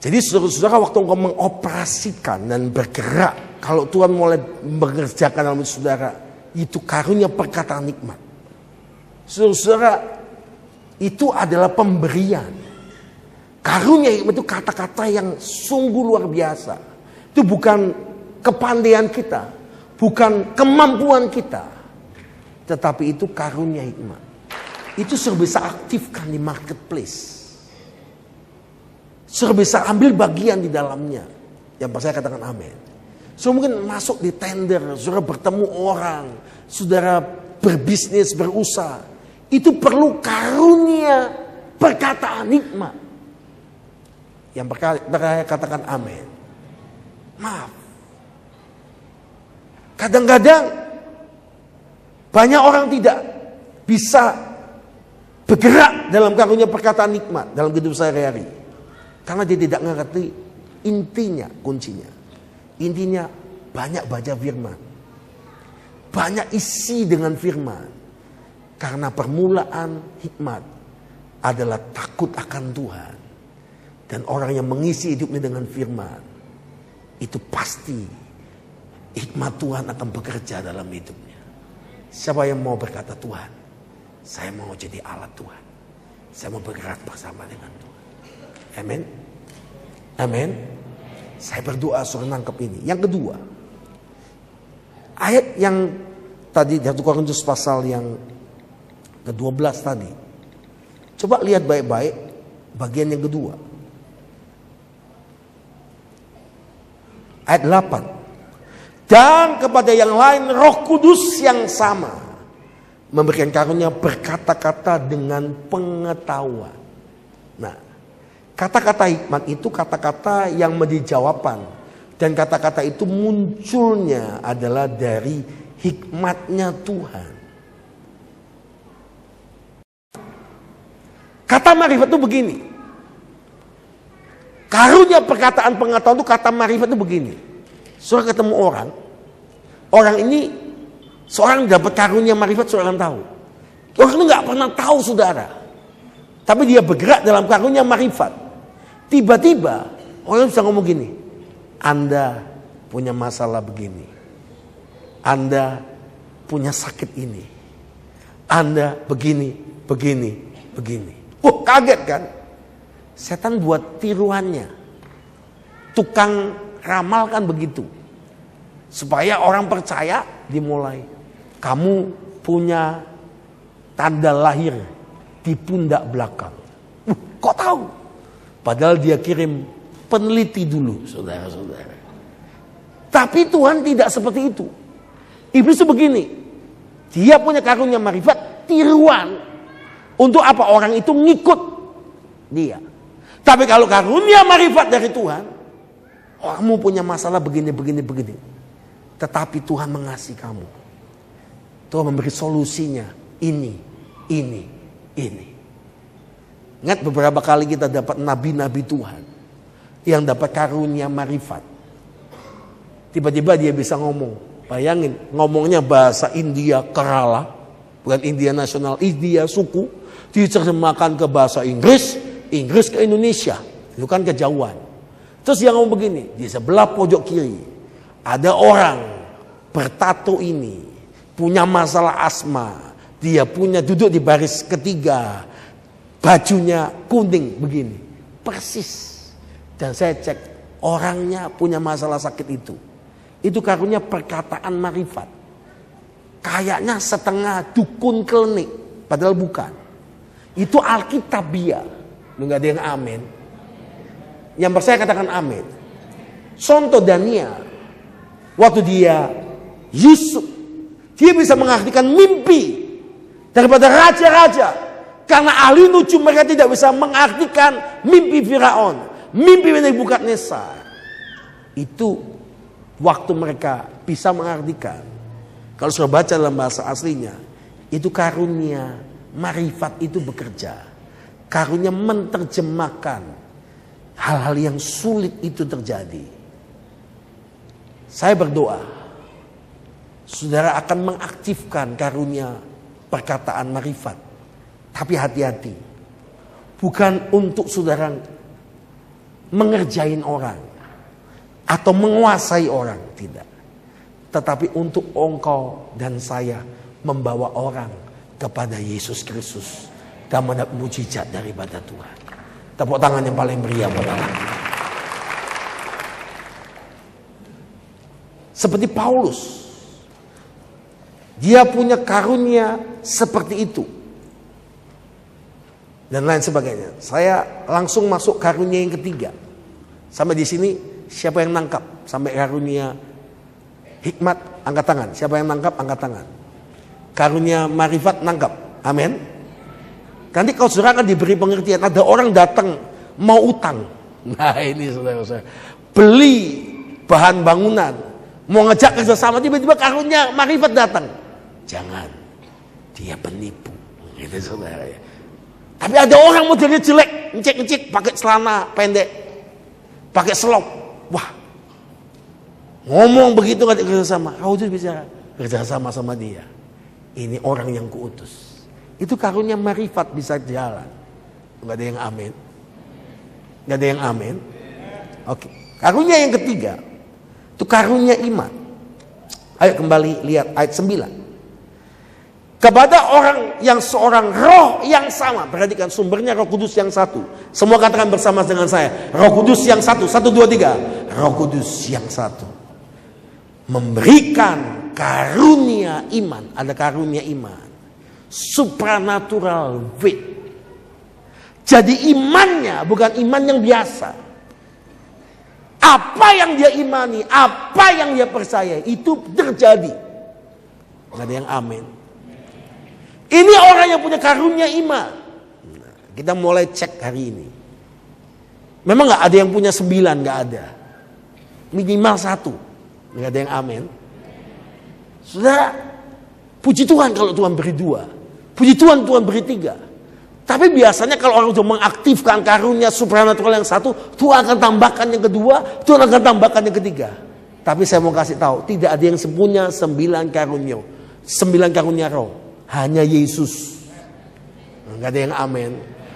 Jadi saudara-saudara, waktu engkau mengoperasikan dan bergerak, kalau Tuhan mulai mengerjakan dalam saudara, itu karunia perkataan hikmat. Saudara, itu adalah pemberian. Karunia hikmat itu kata-kata yang sungguh luar biasa. Itu bukan kepandaian kita, bukan kemampuan kita, tetapi itu karunia hikmat. Itu sudah bisa aktifkan di marketplace. Sudah bisa ambil bagian di dalamnya. Yang saya katakan amin. So mungkin masuk di tender, saudara bertemu orang, saudara berbisnis, berusaha. Itu perlu karunia perkataan hikmat. Yang saya katakan amin. Maaf. Kadang-kadang banyak orang tidak bisa bergerak dalam karunia perkataan hikmat dalam hidup sehari-hari. Karena dia tidak mengerti intinya, kuncinya. Intinya banyak baca firman. Banyak isi dengan firman. Karena permulaan hikmat adalah takut akan Tuhan. Dan orang yang mengisi hidupnya dengan firman, itu pasti hikmat Tuhan akan bekerja dalam hidupnya. Siapa yang mau berkata, Tuhan, saya mau jadi alat Tuhan. Saya mau bergerak bersama dengan Tuhan. Amin. Amin. Saya berdoa suruh nangkep ini. Yang kedua, ayat yang tadi 1 Korintus pasal yang ke-12 tadi. Coba lihat baik-baik bagian yang kedua. Ayat 8. Dan kepada yang lain Roh Kudus yang sama memberikan karunia berkata-kata dengan pengetahuan. Nah, kata-kata hikmat itu kata-kata yang menjadi jawaban. Dan kata-kata itu munculnya adalah dari hikmatnya Tuhan. Kata marifat itu begini. Karunia perkataan pengetahuan itu kata marifat itu begini. Saudara ketemu orang. Orang ini seorang dapat karunia marifat, saudara tahu. Orang itu gak pernah tahu saudara. Tapi dia bergerak dalam karunia marifat. Tiba-tiba orang bisa ngomong gini. Anda punya masalah begini. Anda punya sakit ini. Anda begini, begini, begini. Kaget kan? Setan buat tiruannya. Tukang ramal kan begitu. Supaya orang percaya dimulai. Kamu punya tanda lahir di pundak belakang. Kok tahu? Padahal dia kirim peneliti dulu, saudara-saudara. Tapi Tuhan tidak seperti itu. Iblis itu begini. Dia punya karunia marifat, tiruan. Untuk apa? Orang itu ngikut dia. Tapi kalau karunia marifat dari Tuhan, kamu punya masalah begini, begini, begini. Tetapi Tuhan mengasihi kamu. Tuhan memberi solusinya. Ini. Ingat beberapa kali kita dapat nabi-nabi Tuhan. Yang dapat karunia marifat. Tiba-tiba dia bisa ngomong. Bayangin, ngomongnya bahasa India Kerala. Bukan India nasional, India suku. Diterjemahkan ke bahasa Inggris. Inggris ke Indonesia. Itu kan kejauhan. Terus dia ngomong begini. Di sebelah pojok kiri. Ada orang bertato ini. Punya masalah asma. Dia punya duduk di baris ketiga. Bajunya kuning begini. Persis. Dan saya cek. Orangnya punya masalah sakit itu. Itu karunia perkataan marifat. Kayaknya setengah dukun klinik. Padahal bukan. Itu Alkitabiah. Lu gak ada yang amin. Yang percaya katakan amin. Contoh Daniel. Waktu dia Yusuf. Dia bisa mengartikan mimpi. Daripada raja-raja. Karena ahli nujum mereka tidak bisa mengartikan mimpi Firaun. Mimpi Nebukadnezar. Itu waktu mereka bisa mengartikan. Kalau sudah baca dalam bahasa aslinya. Itu karunia marifat itu bekerja. Karunia menerjemahkan hal-hal yang sulit itu terjadi. Saya berdoa, saudara akan mengaktifkan karunia perkataan marifat. Tapi hati-hati, bukan untuk saudara mengerjain orang atau menguasai orang, tidak. Tetapi untuk engkau dan saya membawa orang kepada Yesus Kristus dan mendapat mujizat daripada Tuhan. Tepuk tangan yang paling meriah buat Allah. Seperti Paulus, dia punya karunia seperti itu dan lain sebagainya. Saya langsung masuk karunia yang ketiga. Sampai di sini siapa yang nangkap? Sampai karunia hikmat, angkat tangan. Siapa yang nangkap, angkat tangan. Karunia marifat, nangkap. Amin. Nanti kalau saudara akan diberi pengertian. Ada orang datang mau utang. Nah ini saudara-saudara, beli bahan bangunan, mau ngejak kerjasama, tiba-tiba karunia marifat datang. Jangan, dia penipu. Gitu saudara ya. Tapi ada orang modelnya jelek, ngecek-ngecek, pakai celana pendek, pakai selop. Wah, ngomong begitu kan kerjasama. Kau itu bicara kerjasama sama dia. Ini orang yang kuutus. Itu karunia marifat bisa jalan. Enggak ada yang amin. Enggak ada yang amin. Oke. Karunia yang ketiga itu karunia iman. Ayo kembali lihat ayat 9. Kepada orang yang seorang roh yang sama. Perhatikan sumbernya Roh Kudus yang satu. Semua katakan bersama dengan saya. Roh Kudus yang satu. 1, 2, 3. Roh Kudus yang satu. Memberikan karunia iman. Ada karunia iman. Supranatural faith. Jadi imannya bukan iman yang biasa. Apa yang dia imani, apa yang dia percaya, itu terjadi. Gak ada yang amin. Ini orang yang punya karunia iman. Nah, kita mulai cek hari ini. Memang gak ada yang punya 9, gak ada. Minimal 1. Gak ada yang amin. Saudara, puji Tuhan kalau Tuhan beri 2. Puji Tuhan, Tuhan beri 3. Tapi biasanya kalau orang sudah mengaktifkan karunia supranatural yang satu, Tuhan akan tambahkan yang kedua, Tuhan akan tambahkan yang ketiga. Tapi saya mau kasih tahu, tidak ada yang punya 9 karunia. 9 karunia roh. Hanya Yesus. Enggak ada yang amin.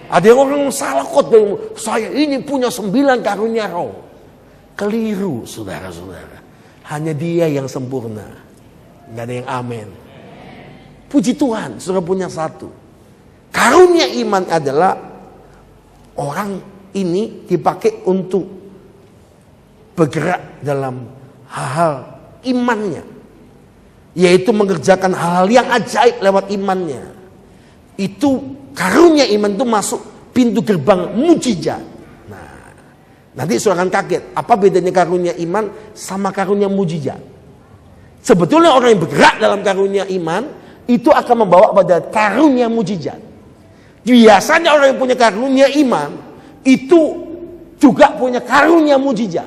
Ada yang orang salah khotbah, saya ini punya 9 karunia roh. Keliru saudara-saudara. Hanya dia yang sempurna. Enggak ada yang amin. Puji Tuhan, saudara punya 1. Karunia iman adalah orang ini dipakai untuk bergerak dalam hal-hal imannya. Yaitu mengerjakan hal-hal yang ajaib lewat imannya. Itu karunia iman itu masuk pintu gerbang mujizat. Nah, nanti saudara akan kaget. Apa bedanya karunia iman sama karunia mujizat? Sebetulnya orang yang bergerak dalam karunia iman itu akan membawa pada karunia mujizat. Biasanya orang yang punya karunia iman itu juga punya karunia mujizat.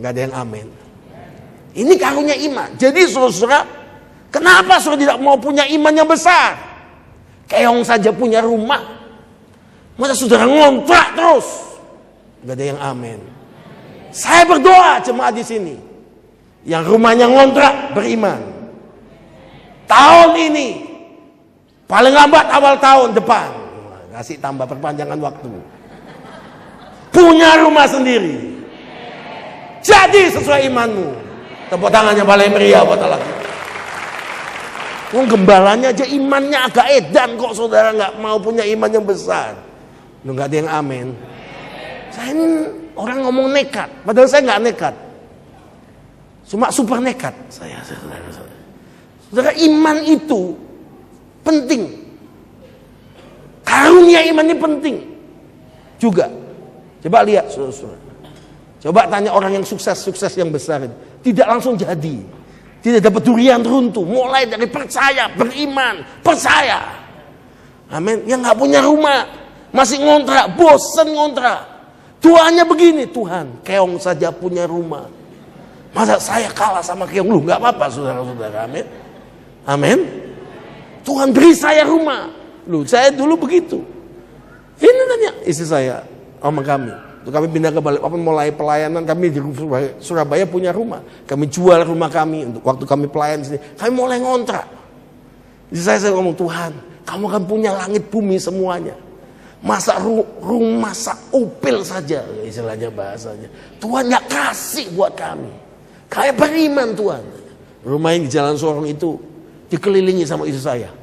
Gak ada yang amin. Ini karunia iman. Jadi saudara, kenapa saudara tidak mau punya iman yang besar? Keong saja punya rumah, masa saudara ngontrak terus? Gak ada yang amin. Saya berdoa jemaat di sini yang rumahnya ngontrak beriman. Tahun ini paling lambat awal tahun depan, kasih tambah perpanjangan waktu, punya rumah sendiri. Jadi sesuai imanmu. Tepuk tangannya paling meriah buat Allah. Gembalanya aja imannya agak edan kok saudara nggak mau punya iman yang besar. Lu nggak ada yang amin. Saya ini orang ngomong nekat, padahal saya nggak nekat. Cuma super nekat saya. Saudara, iman itu penting. Karunia iman ini penting juga. Coba lihat saudara. Coba tanya orang yang sukses yang besar itu. Tidak langsung jadi. Tidak dapat durian runtuh. Mulai dari percaya, beriman, percaya. Amin. Yang nggak punya rumah, masih ngontrak, bosan ngontrak. Tuhannya begini, Tuhan, keong saja punya rumah. Masa saya kalah sama keong? Lu nggak apa-apa saudara-saudara. Amin. Amin. Tuhan beri saya rumah. Lu, saya dulu begitu. Ini tanya istri saya, sama kami. Kami pindah ke Balikpapan, mulai pelayanan kami di Surabaya punya rumah. Kami jual rumah kami untuk waktu kami pelayan di sini. Kami mulai ngontrak. Jadi saya ngomong, Tuhan, kamu kan punya langit bumi semuanya. Masa rumah upil saja, istilahnya bahasanya. Tuhan nggak kasih buat kami. Kayak beriman Tuhan. Rumah yang di Jalan Sorong itu dikelilingi sama istri saya.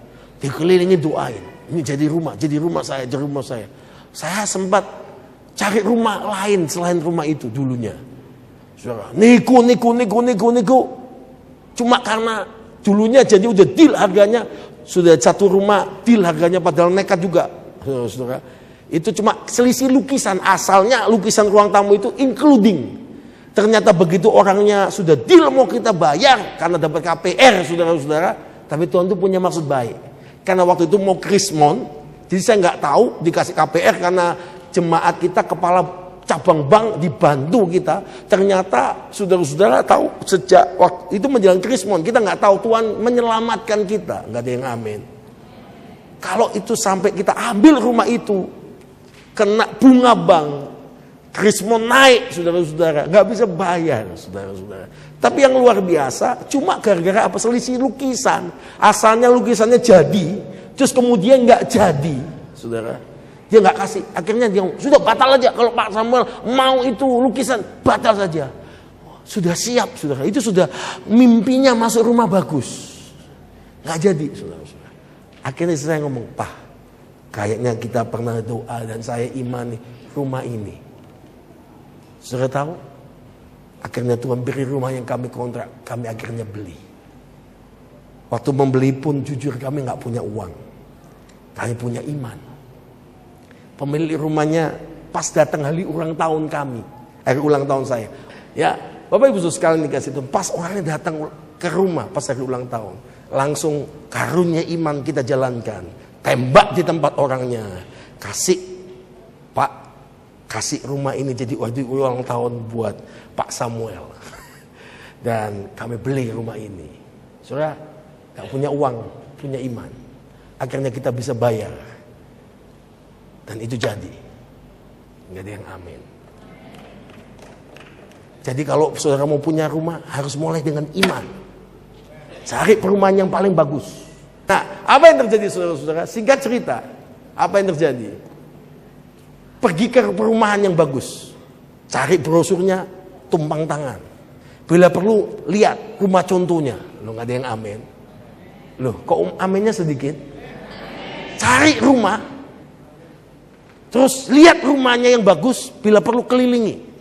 dikelilingi doain. Ini jadi rumah saya, jadi rumah saya. Saya sempat cari rumah lain selain rumah itu dulunya. Saudara, niku. Cuma karena dulunya jadi udah deal harganya, sudah satu rumah deal harganya padahal nekat juga. Saudara, itu cuma selisih lukisan, asalnya lukisan ruang tamu itu including. Ternyata begitu orangnya sudah deal mau kita bayar karena dapat KPR, saudara-saudara, tapi Tuhan itu punya maksud baik. Karena waktu itu mau krismon, jadi saya nggak tahu dikasih KPR karena jemaat kita kepala cabang bank dibantu kita. Ternyata saudara-saudara tahu sejak waktu itu menjelang krismon kita nggak tahu Tuhan menyelamatkan kita, nggak ada yang amin. Kalau itu sampai kita ambil rumah itu kena bunga bank, krismon naik, saudara-saudara, nggak bisa bayar, saudara-saudara. Tapi yang luar biasa, cuma gara-gara apa selisih lukisan. Asalnya lukisannya jadi, terus kemudian nggak jadi, saudara. Dia nggak kasih, akhirnya dia sudah batal aja. Kalau Pak Samuel mau itu lukisan, batal saja. Sudah siap, saudara. Itu sudah mimpinya masuk rumah bagus, nggak jadi, saudara-saudara. Akhirnya saya ngomong, Pak, kayaknya kita pernah doa dan saya imani rumah ini. Saudara tahu? Akhirnya Tuhan beri rumah yang kami kontrak, kami akhirnya beli. Waktu membeli pun jujur kami nggak punya uang, kami punya iman. Pemilik rumahnya pas datang hari ulang tahun kami, ulang tahun saya. Ya, Bapak Ibu sekalian dikasih Tuhan, pas orangnya datang ke rumah pas hari ulang tahun, langsung karunia iman kita jalankan, tembak di tempat orangnya, kasih Pak, kasih rumah ini jadi ulang tahun buat Pak Samuel. Dan kami beli rumah ini. Saudara, gak punya uang, punya iman. Akhirnya kita bisa bayar. Dan itu jadi. Gak ada yang amin. Jadi kalau saudara mau punya rumah, harus mulai dengan iman. Cari perumahan yang paling bagus. Nah, apa yang terjadi saudara-saudara? Singkat cerita, apa yang terjadi? Pergi ke perumahan yang bagus. Cari brosurnya, tumpang tangan. Bila perlu, lihat rumah contohnya. Loh, gak ada yang amin. Loh, kok aminnya sedikit? Cari rumah. Terus lihat rumahnya yang bagus. Bila perlu kelilingi.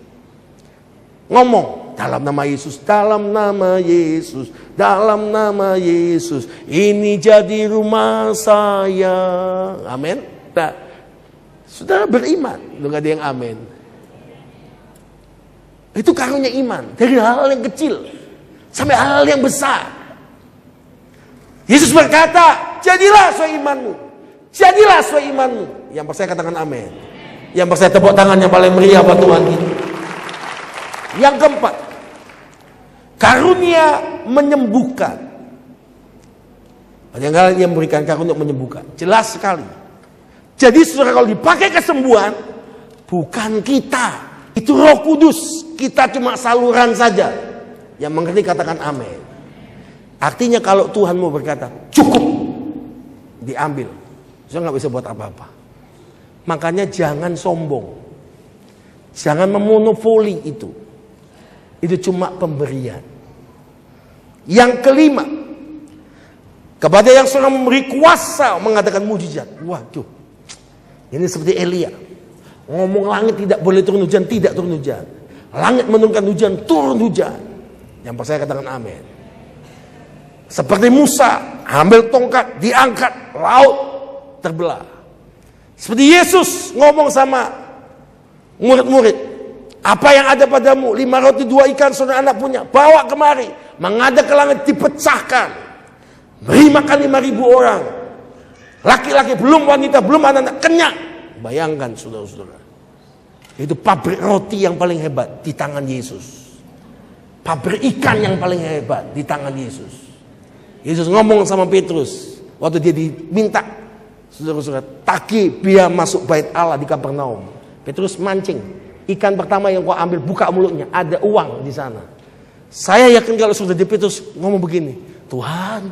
Ngomong, dalam nama Yesus, dalam nama Yesus, dalam nama Yesus, ini jadi rumah saya. Amin. Nah, saudara beriman, gak ada yang amin. Itu karunia iman. Dari hal yang kecil sampai hal yang besar. Yesus berkata, jadilah sesuai imanmu. Jadilah sesuai imanmu. Yang percaya katakan amin. Yang percaya tepuk tangan yang paling meriah buat Tuhan kita. Yang keempat, karunia menyembuhkan. Banyak hal yang memberikan karunia menyembuhkan. Jelas sekali. Jadi saudara, kalau dipakai kesembuhan, bukan kita, itu Roh Kudus. Kita cuma saluran saja. Yang mengerti katakan amin. Artinya kalau Tuhan mau berkata cukup, diambil. Saudara nggak bisa buat apa-apa. Makanya jangan sombong, jangan memonopoli itu. Itu cuma pemberian. Yang kelima, kepada yang sudah memberi kuasa mengadakan mujizat. Waduh, ini seperti Elia. Ngomong langit tidak boleh turun hujan, tidak turun hujan. Langit menurunkan hujan, turun hujan. Yang percaya katakan amin. Seperti Musa, ambil tongkat, diangkat, laut terbelah. Seperti Yesus ngomong sama murid-murid, apa yang ada padamu? 5 roti 2 ikan saudara anak punya, bawa kemari. Menghadap ke langit dipecahkan. Beri makan 5.000 orang. Laki-laki belum wanita, belum anak-anak, kenyang. Bayangkan saudara-saudara. Itu pabrik roti yang paling hebat di tangan Yesus. Pabrik ikan yang paling hebat di tangan Yesus. Yesus ngomong sama Petrus waktu dia diminta, saudara-saudara, tagih biaya masuk bait Allah di Kapernaum. Petrus mancing. Ikan pertama yang kau ambil, buka mulutnya, ada uang di sana. Saya yakin kalau sudah di Petrus ngomong begini, Tuhan,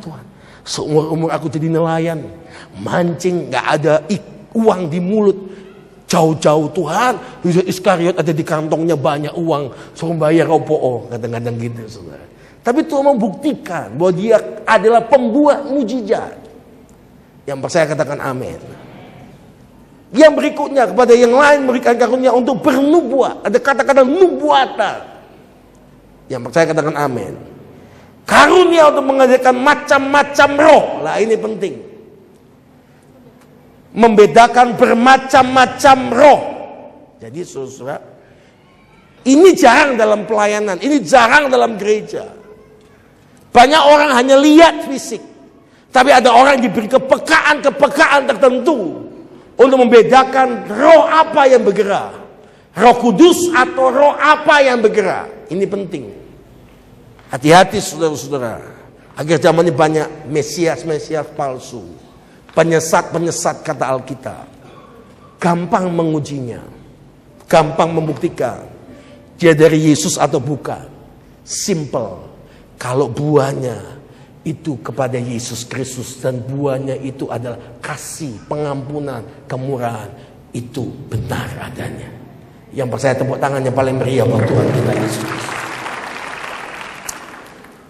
seumur-umur aku jadi nelayan, mancing gak ada uang di mulut. Jauh-jauh Tuhan, Yudas Iskariot ada di kantongnya banyak uang, suruh bayar opo, kadang-kadang gitu saudara. Tapi Tuhan membuktikan bahwa dia adalah pembuat mujizat. Yang percaya katakan amin. Yang berikutnya, kepada yang lain memberikan karunia untuk bernubuat. Ada kata-kata nubuatan. Yang percaya katakan amin. Karunia untuk mengajarkan macam-macam roh. Lah ini penting. Membedakan bermacam-macam roh. Jadi saudara, ini jarang dalam pelayanan, ini jarang dalam gereja. Banyak orang hanya lihat fisik, tapi ada orang yang diberi kepekaan tertentu untuk membedakan roh apa yang bergerak, Roh Kudus atau roh apa yang bergerak. Ini penting. Hati-hati saudara-saudara, akhir zaman ini banyak mesias palsu, penyesat kata Alkitab, gampang mengujinya, gampang membuktikan dia dari Yesus atau bukan. Simple. Kalau buahnya itu kepada Yesus Kristus dan buahnya itu adalah kasih, pengampunan, kemurahan, itu benar adanya. Yang percaya tepuk tangannya paling meriah buat Tuhan kita Yesus.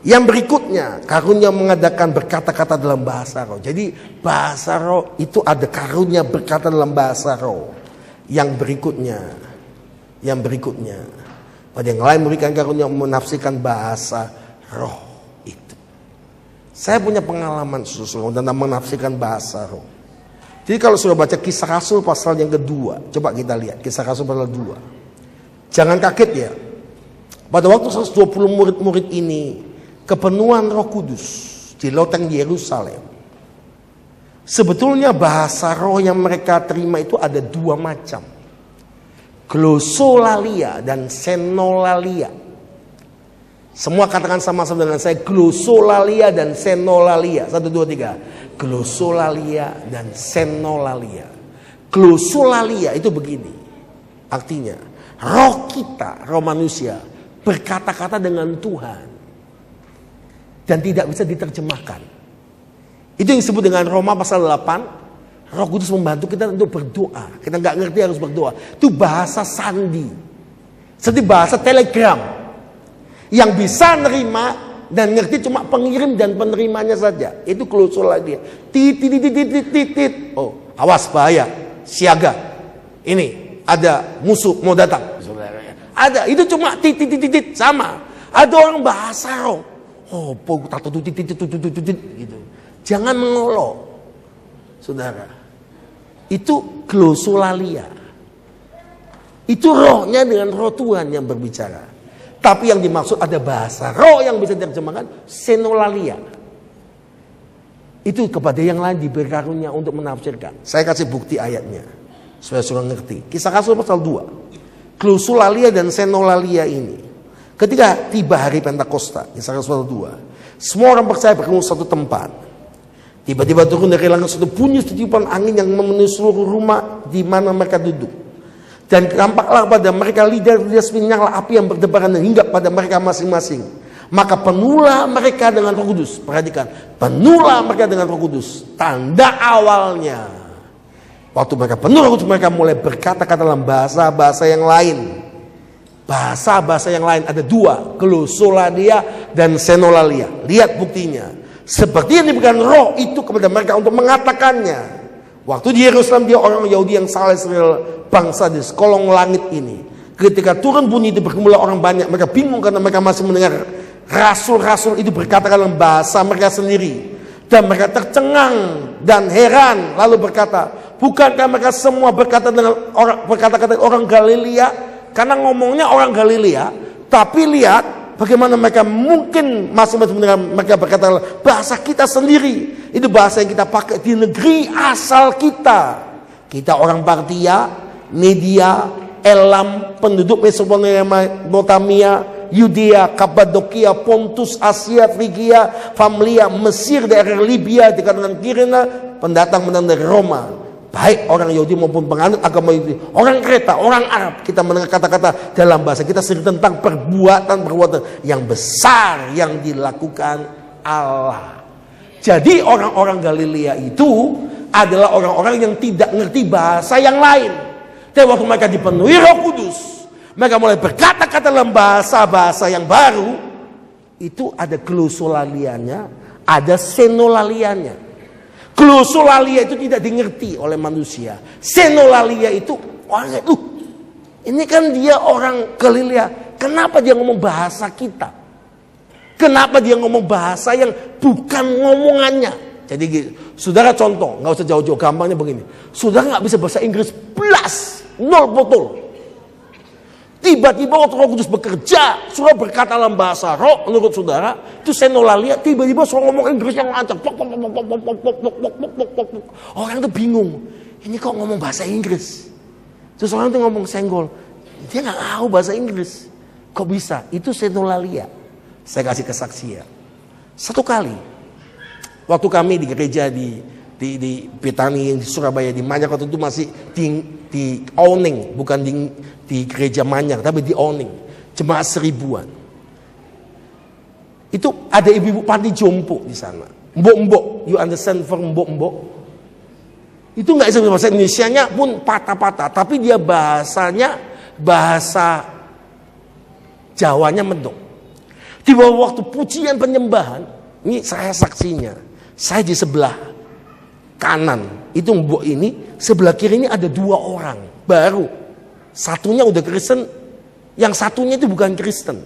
Yang berikutnya, karunia mengadakan berkata-kata dalam bahasa roh. Jadi bahasa roh itu ada karunia berkata dalam bahasa roh. Yang berikutnya, pada yang lain memberikan karunia menafsirkan bahasa roh itu. Saya punya pengalaman saudara tentang menafsirkan bahasa roh. Jadi kalau sudah baca Kisah Rasul pasal yang kedua, coba kita lihat Kisah Rasul pasal 2. Jangan kaget ya. Pada waktu 120 murid-murid ini kepenuhan Roh Kudus di loteng Yerusalem. Sebetulnya bahasa roh yang mereka terima itu ada dua macam. Glosolalia dan senolalia. Semua katakan sama-sama dengan saya, glosolalia dan senolalia. 1, 2, 3. Glosolalia dan senolalia. Glosolalia itu begini. Artinya, roh kita, roh manusia berkata-kata dengan Tuhan dan tidak bisa diterjemahkan. Itu yang disebut dengan Roma pasal 8. Roh Kudus membantu kita untuk berdoa. Kita nggak ngerti harus berdoa. Itu bahasa sandi, seperti bahasa telegram, yang bisa nerima dan ngerti cuma pengirim dan penerimanya saja. Itu glosolalia. Titit. Oh, awas bahaya, siaga. Ini ada musuh mau datang. Ada. Itu cuma titit sama. Ada orang bahasa roh. Oh, gitu. Jangan mengolok, saudara. Itu glosolalia. Itu rohnya dengan roh Tuhan yang berbicara. Tapi yang dimaksud ada bahasa roh yang bisa diterjemahkan senolalia. Itu kepada yang lain diberi karunia untuk menafsirkan. Saya kasih bukti ayatnya supaya saudara ngerti. Kisah Rasul pasal 2. Glosolalia dan senolalia ini. Ketika tiba hari Pentakosta, Kisah Rasul 2, semua orang percaya berkumpul satu tempat. Tiba-tiba turun dari langit suatu bunyi setiupan angin yang memenuhi seluruh rumah di mana mereka duduk. Dan tampaklah pada mereka lidah menyala api yang berdebaran hingga pada mereka masing-masing. Maka penuhlah mereka dengan Roh Kudus. Perhatikan, penuhlah mereka dengan Roh Kudus. Tanda awalnya, waktu mereka penuh Roh Kudus, mereka mulai berkata-kata dalam bahasa-bahasa yang lain. Bahasa-bahasa yang lain ada dua, glosolalia dan senolalia. Lihat buktinya. Seperti yang diberikan roh itu kepada mereka untuk mengatakannya. Waktu di Yerusalem dia orang Yahudi yang salah Israel, bangsa di sekolong langit ini. Ketika turun bunyi itu berkumpul orang banyak. Mereka bingung karena mereka masih mendengar rasul-rasul itu berkata dalam bahasa mereka sendiri. Dan mereka tercengang dan heran. Lalu berkata, bukankah mereka semua berkata orang Galilea? Karena ngomongnya orang Galilea, tapi lihat bagaimana mereka mungkin masing-masing mendengar mereka berkata bahasa kita sendiri. Itu bahasa yang kita pakai di negeri asal kita. Kita orang Partia, Media, Elam, penduduk Mesopotamia, Yudea, Kapadokia, Pontus, Asia, Frigia, Famlia, Mesir, daerah Libya, dikatakan Kirene, pendatang dari Roma. Baik orang Yahudi maupun penganut agama Yahudi, orang Kreta, orang Arab, kita mendengar kata-kata dalam bahasa kita sendiri tentang perbuatan yang besar yang dilakukan Allah. Jadi orang-orang Galilea itu adalah orang-orang yang tidak ngerti bahasa yang lain. Tapi waktu mereka dipenuhi Roh Kudus, mereka mulai berkata-kata dalam bahasa-bahasa yang baru. Itu ada glosolalianya, ada senolalianya. Glosolalia itu tidak dimengerti oleh manusia. Senolalia itu orang ini kan dia orang Galilea. Kenapa dia ngomong bahasa kita? Kenapa dia ngomong bahasa yang bukan ngomongannya? Jadi saudara contoh, nggak usah jauh-jauh, gampangnya begini. Saudara nggak bisa bahasa Inggris plus, nol botol. Tiba-tiba waktu Roh Kudus bekerja, saudara berkata dalam bahasa roh, menurut saudara, itu senolalia, tiba-tiba saudara ngomong Inggris yang lancar. Orang itu bingung, ini kok ngomong bahasa Inggris? Terus orang itu ngomong senggol, dia nggak tahu bahasa Inggris. Kok bisa? Itu senolalia. Saya kasih kesaksian. Satu kali, waktu kami di gereja di Petani di Surabaya, di Manyar, waktu itu masih di awning, bukan di gereja Manyar, tapi di awning, jemaat 1000-an. Itu ada ibu-ibu panti jompo di sana, mbok-mbok, you understand for mbok-mbok? Itu nggak bisa bahasa Indonesianya pun patah-patah, tapi dia bahasanya bahasa Jawanya mendok. Di bawah waktu pujian penyembahan, ini saya saksinya, saya di sebelah kanan itu mbok ini, sebelah kiri ini ada 2 orang baru, satunya udah Kristen, yang satunya itu bukan Kristen.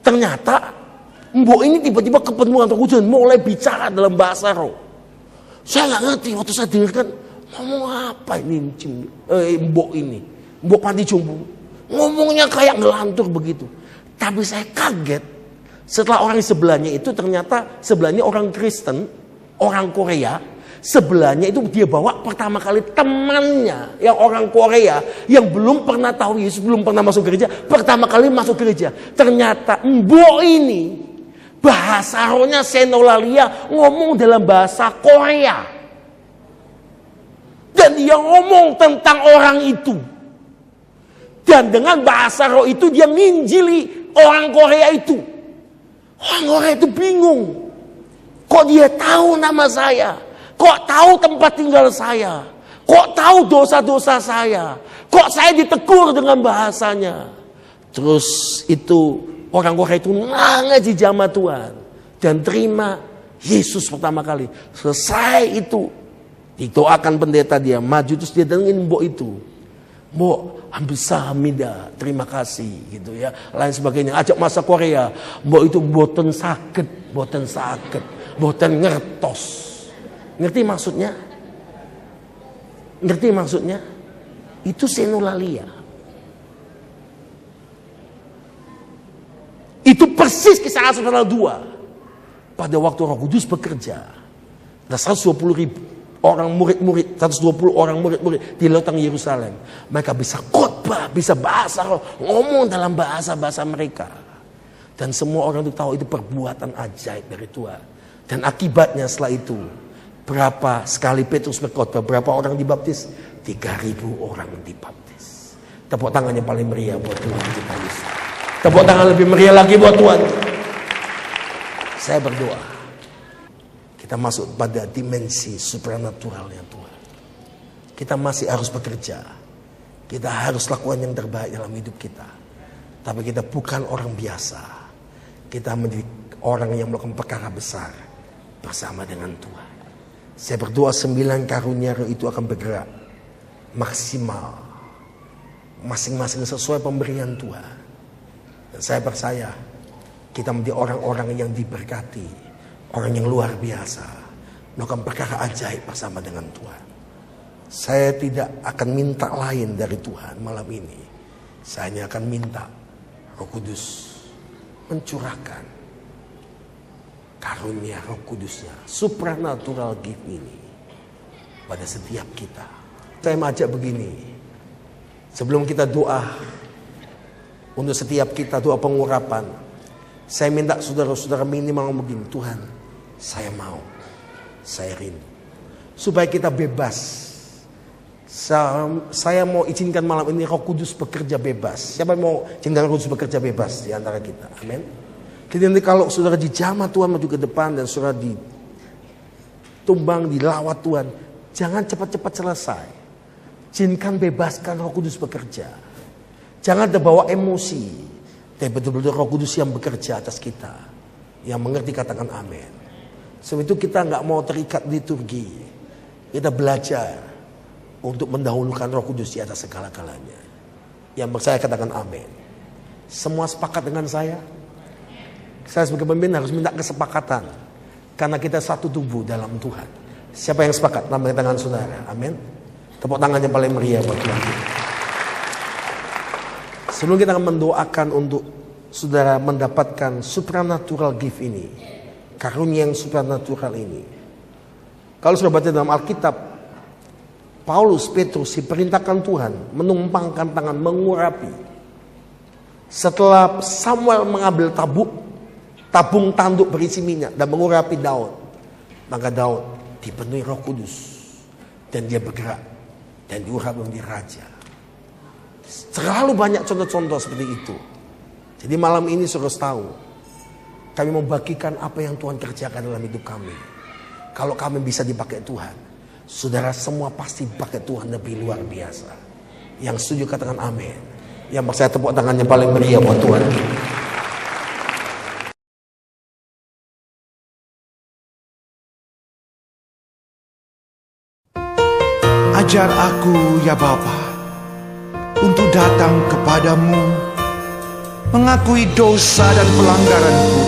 Ternyata mbok ini tiba-tiba kepenuhan Roh Kudus, mulai bicara dalam bahasa roh. Saya nggak ngerti waktu saya dengarkan ngomong apa ini mbok ini, mbok panti jompo, ngomongnya kayak ngelantur begitu. Tapi saya kaget setelah orang di sebelahnya itu ternyata sebelahnya orang Kristen, orang Korea. Sebelahnya itu dia bawa pertama kali temannya yang orang Korea yang belum pernah tahu Yesus, belum pernah masuk gereja, pertama kali masuk gereja. Ternyata mbok ini bahasa rohnya senolalia, ngomong dalam bahasa Korea. Dan dia ngomong tentang orang itu. Dan dengan bahasa roh itu dia nginjili orang Korea itu. Orang Korea itu bingung. Kok dia tahu nama saya? Kok tahu tempat tinggal saya? Kok tahu dosa-dosa saya? Kok saya ditegur dengan bahasanya? Terus itu orang Korea itu nangis di jamaah Tuhan dan terima Yesus pertama kali. Selesai itu didoakan pendeta, dia maju terus dia dengerin mbok itu. Mbok hamida, terima kasih gitu ya. Lain sebagainya. Ajak masa Korea. Mbok itu boten sakit, boten ngertos. Ngerti maksudnya? Ngerti maksudnya? Itu senolalia. Itu persis Kisah Rasul pasal 2. Pada waktu Roh Kudus bekerja, ada 120.000 orang murid-murid, 120 orang murid-murid di lautan Yerusalem. Mereka bisa khotbah, bisa bahasa roh, ngomong dalam bahasa-bahasa mereka. Dan semua orang itu tahu itu perbuatan ajaib dari Tuhan. Dan akibatnya setelah itu, berapa sekali Petrus berkhotbah, berapa orang dibaptis? 3.000 orang dibaptis. Tepuk tangannya paling meriah buat Tuhan kita Yesus. Tepuk tangan lebih meriah lagi buat Tuhan. Saya berdoa, kita masuk pada dimensi supranatural yang Tuhan. Kita masih harus bekerja. Kita harus lakukan yang terbaik dalam hidup kita. Tapi kita bukan orang biasa. Kita menjadi orang yang melakukan perkara besar bersama dengan Tuhan. Saya berdoa 9 karunia roh itu akan bergerak maksimal, masing-masing sesuai pemberian Tuhan. Dan saya percaya kita menjadi orang-orang yang diberkati, orang yang luar biasa, melakukan perkara ajaib bersama dengan Tuhan. Saya tidak akan minta lain dari Tuhan malam ini. Saya hanya akan minta Roh Kudus mencurahkan karunia Roh Kudusnya, supernatural gift ini pada setiap kita. Saya mengajak begini, sebelum kita doa untuk setiap kita, doa pengurapan, saya minta saudara-saudara minimal begini, Tuhan, saya mau, saya rindu, supaya kita bebas. Saya mau izinkan malam ini Roh Kudus bekerja bebas. Siapa yang mau izinkan Roh Kudus bekerja bebas di antara kita? Amin. Jadi nanti kalau saudara di jamaah Tuhan maju ke depan dan saudara ditumbang, dilawat Tuhan, jangan cepat-cepat selesai. Izinkan bebaskan Roh Kudus bekerja. Jangan terbawa emosi. Tapi betul-betul Roh Kudus yang bekerja atas kita. Yang mengerti katakan amin. Sebab itu kita nggak mau terikat liturgi. Kita belajar untuk mendahulukan Roh Kudus di atas segala-galanya. Yang percaya katakan amin. Semua sepakat dengan saya? Saya sebagai pemimpin harus minta kesepakatan. Karena kita satu tubuh dalam Tuhan. Siapa yang sepakat? Lambaikan tangan saudara. Amin. Tepuk tangan yang paling meriah buat Tuhan. Sebelum kita akan mendoakan untuk saudara mendapatkan supernatural gift ini. Karunia yang supernatural ini. Kalau sudah baca dalam Alkitab, Paulus, Petrus diperintahkan Tuhan menumpangkan tangan, mengurapi. Setelah Samuel mengambil tabung tanduk berisi minyak dan mengurapi Daud, maka Daud dipenuhi Roh Kudus dan dia bergerak dan diurapi menjadi raja. Terlalu banyak contoh-contoh seperti itu. Jadi malam ini saudara tahu, kami membagikan apa yang Tuhan kerjakan dalam hidup kami. Kalau kami bisa dipakai Tuhan, saudara semua pasti pakai Tuhan lebih luar biasa. Yang setuju katakan amin. Yang percaya tepuk tangannya paling meriah buat Tuhan. Ajar aku ya Bapa, untuk datang kepadamu, mengakui dosa dan pelanggaranku.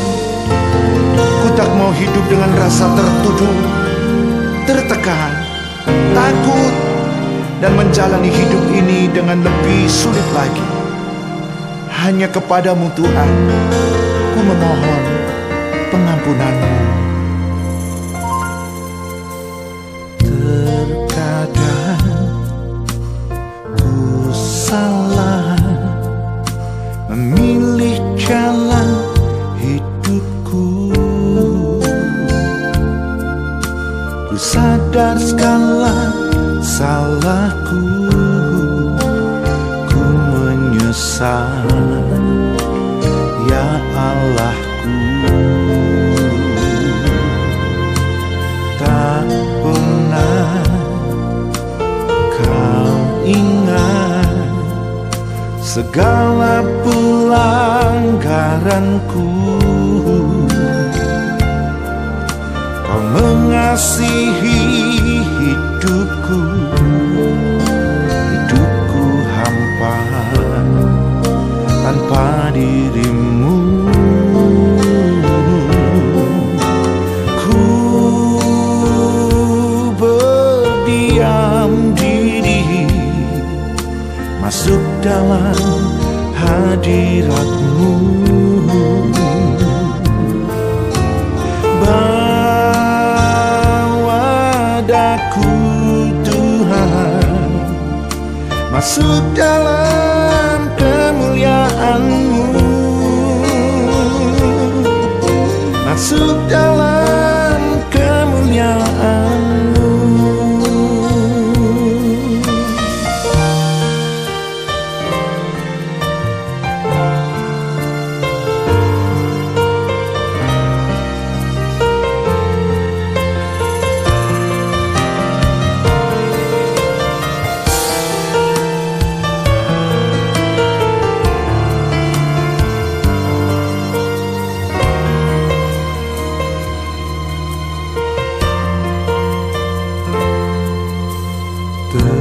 Ku tak mau hidup dengan rasa tertuduh, tertekan, takut, dan menjalani hidup ini dengan lebih sulit lagi. Hanya kepadamu Tuhan, ku memohon pengampunanmu. Terkadang ku salah memilih jalan hidupku. Ku sadar segala salahku, ku menyesal ya Allahku. Tak pernah kau ingat segala pelanggaranku. Kau mengasihi hidupku, hidupku hampa tanpa dirimu. Ku berdiam diri, masuk dalam hadiratmu. Daku Tuhan, masuk dalam kemuliaan-Mu, masuk dalam kemuliaan-Mu.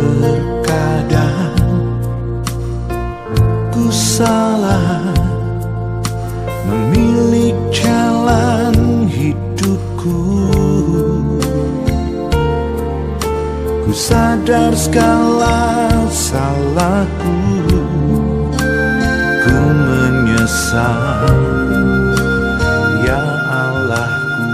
Terkadang ku salah memilih jalan hidupku. Ku sadar segala salahku, ku menyesal ya Allahku.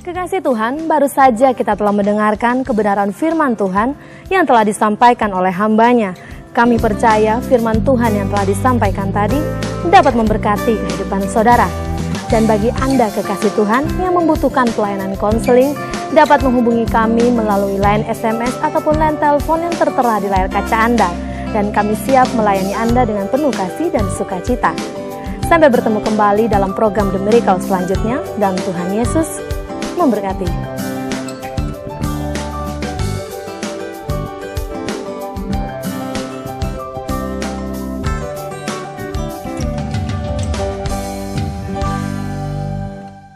Kekasih Tuhan, baru saja kita telah mendengarkan kebenaran firman Tuhan yang telah disampaikan oleh hamba-Nya. Kami percaya firman Tuhan yang telah disampaikan tadi dapat memberkati kehidupan saudara. Dan bagi Anda kekasih Tuhan yang membutuhkan pelayanan konseling, dapat menghubungi kami melalui line SMS ataupun line telepon yang tertera di layar kaca Anda. Dan kami siap melayani Anda dengan penuh kasih dan sukacita. Sampai bertemu kembali dalam program The Miracle selanjutnya, dan Tuhan Yesus memberkati.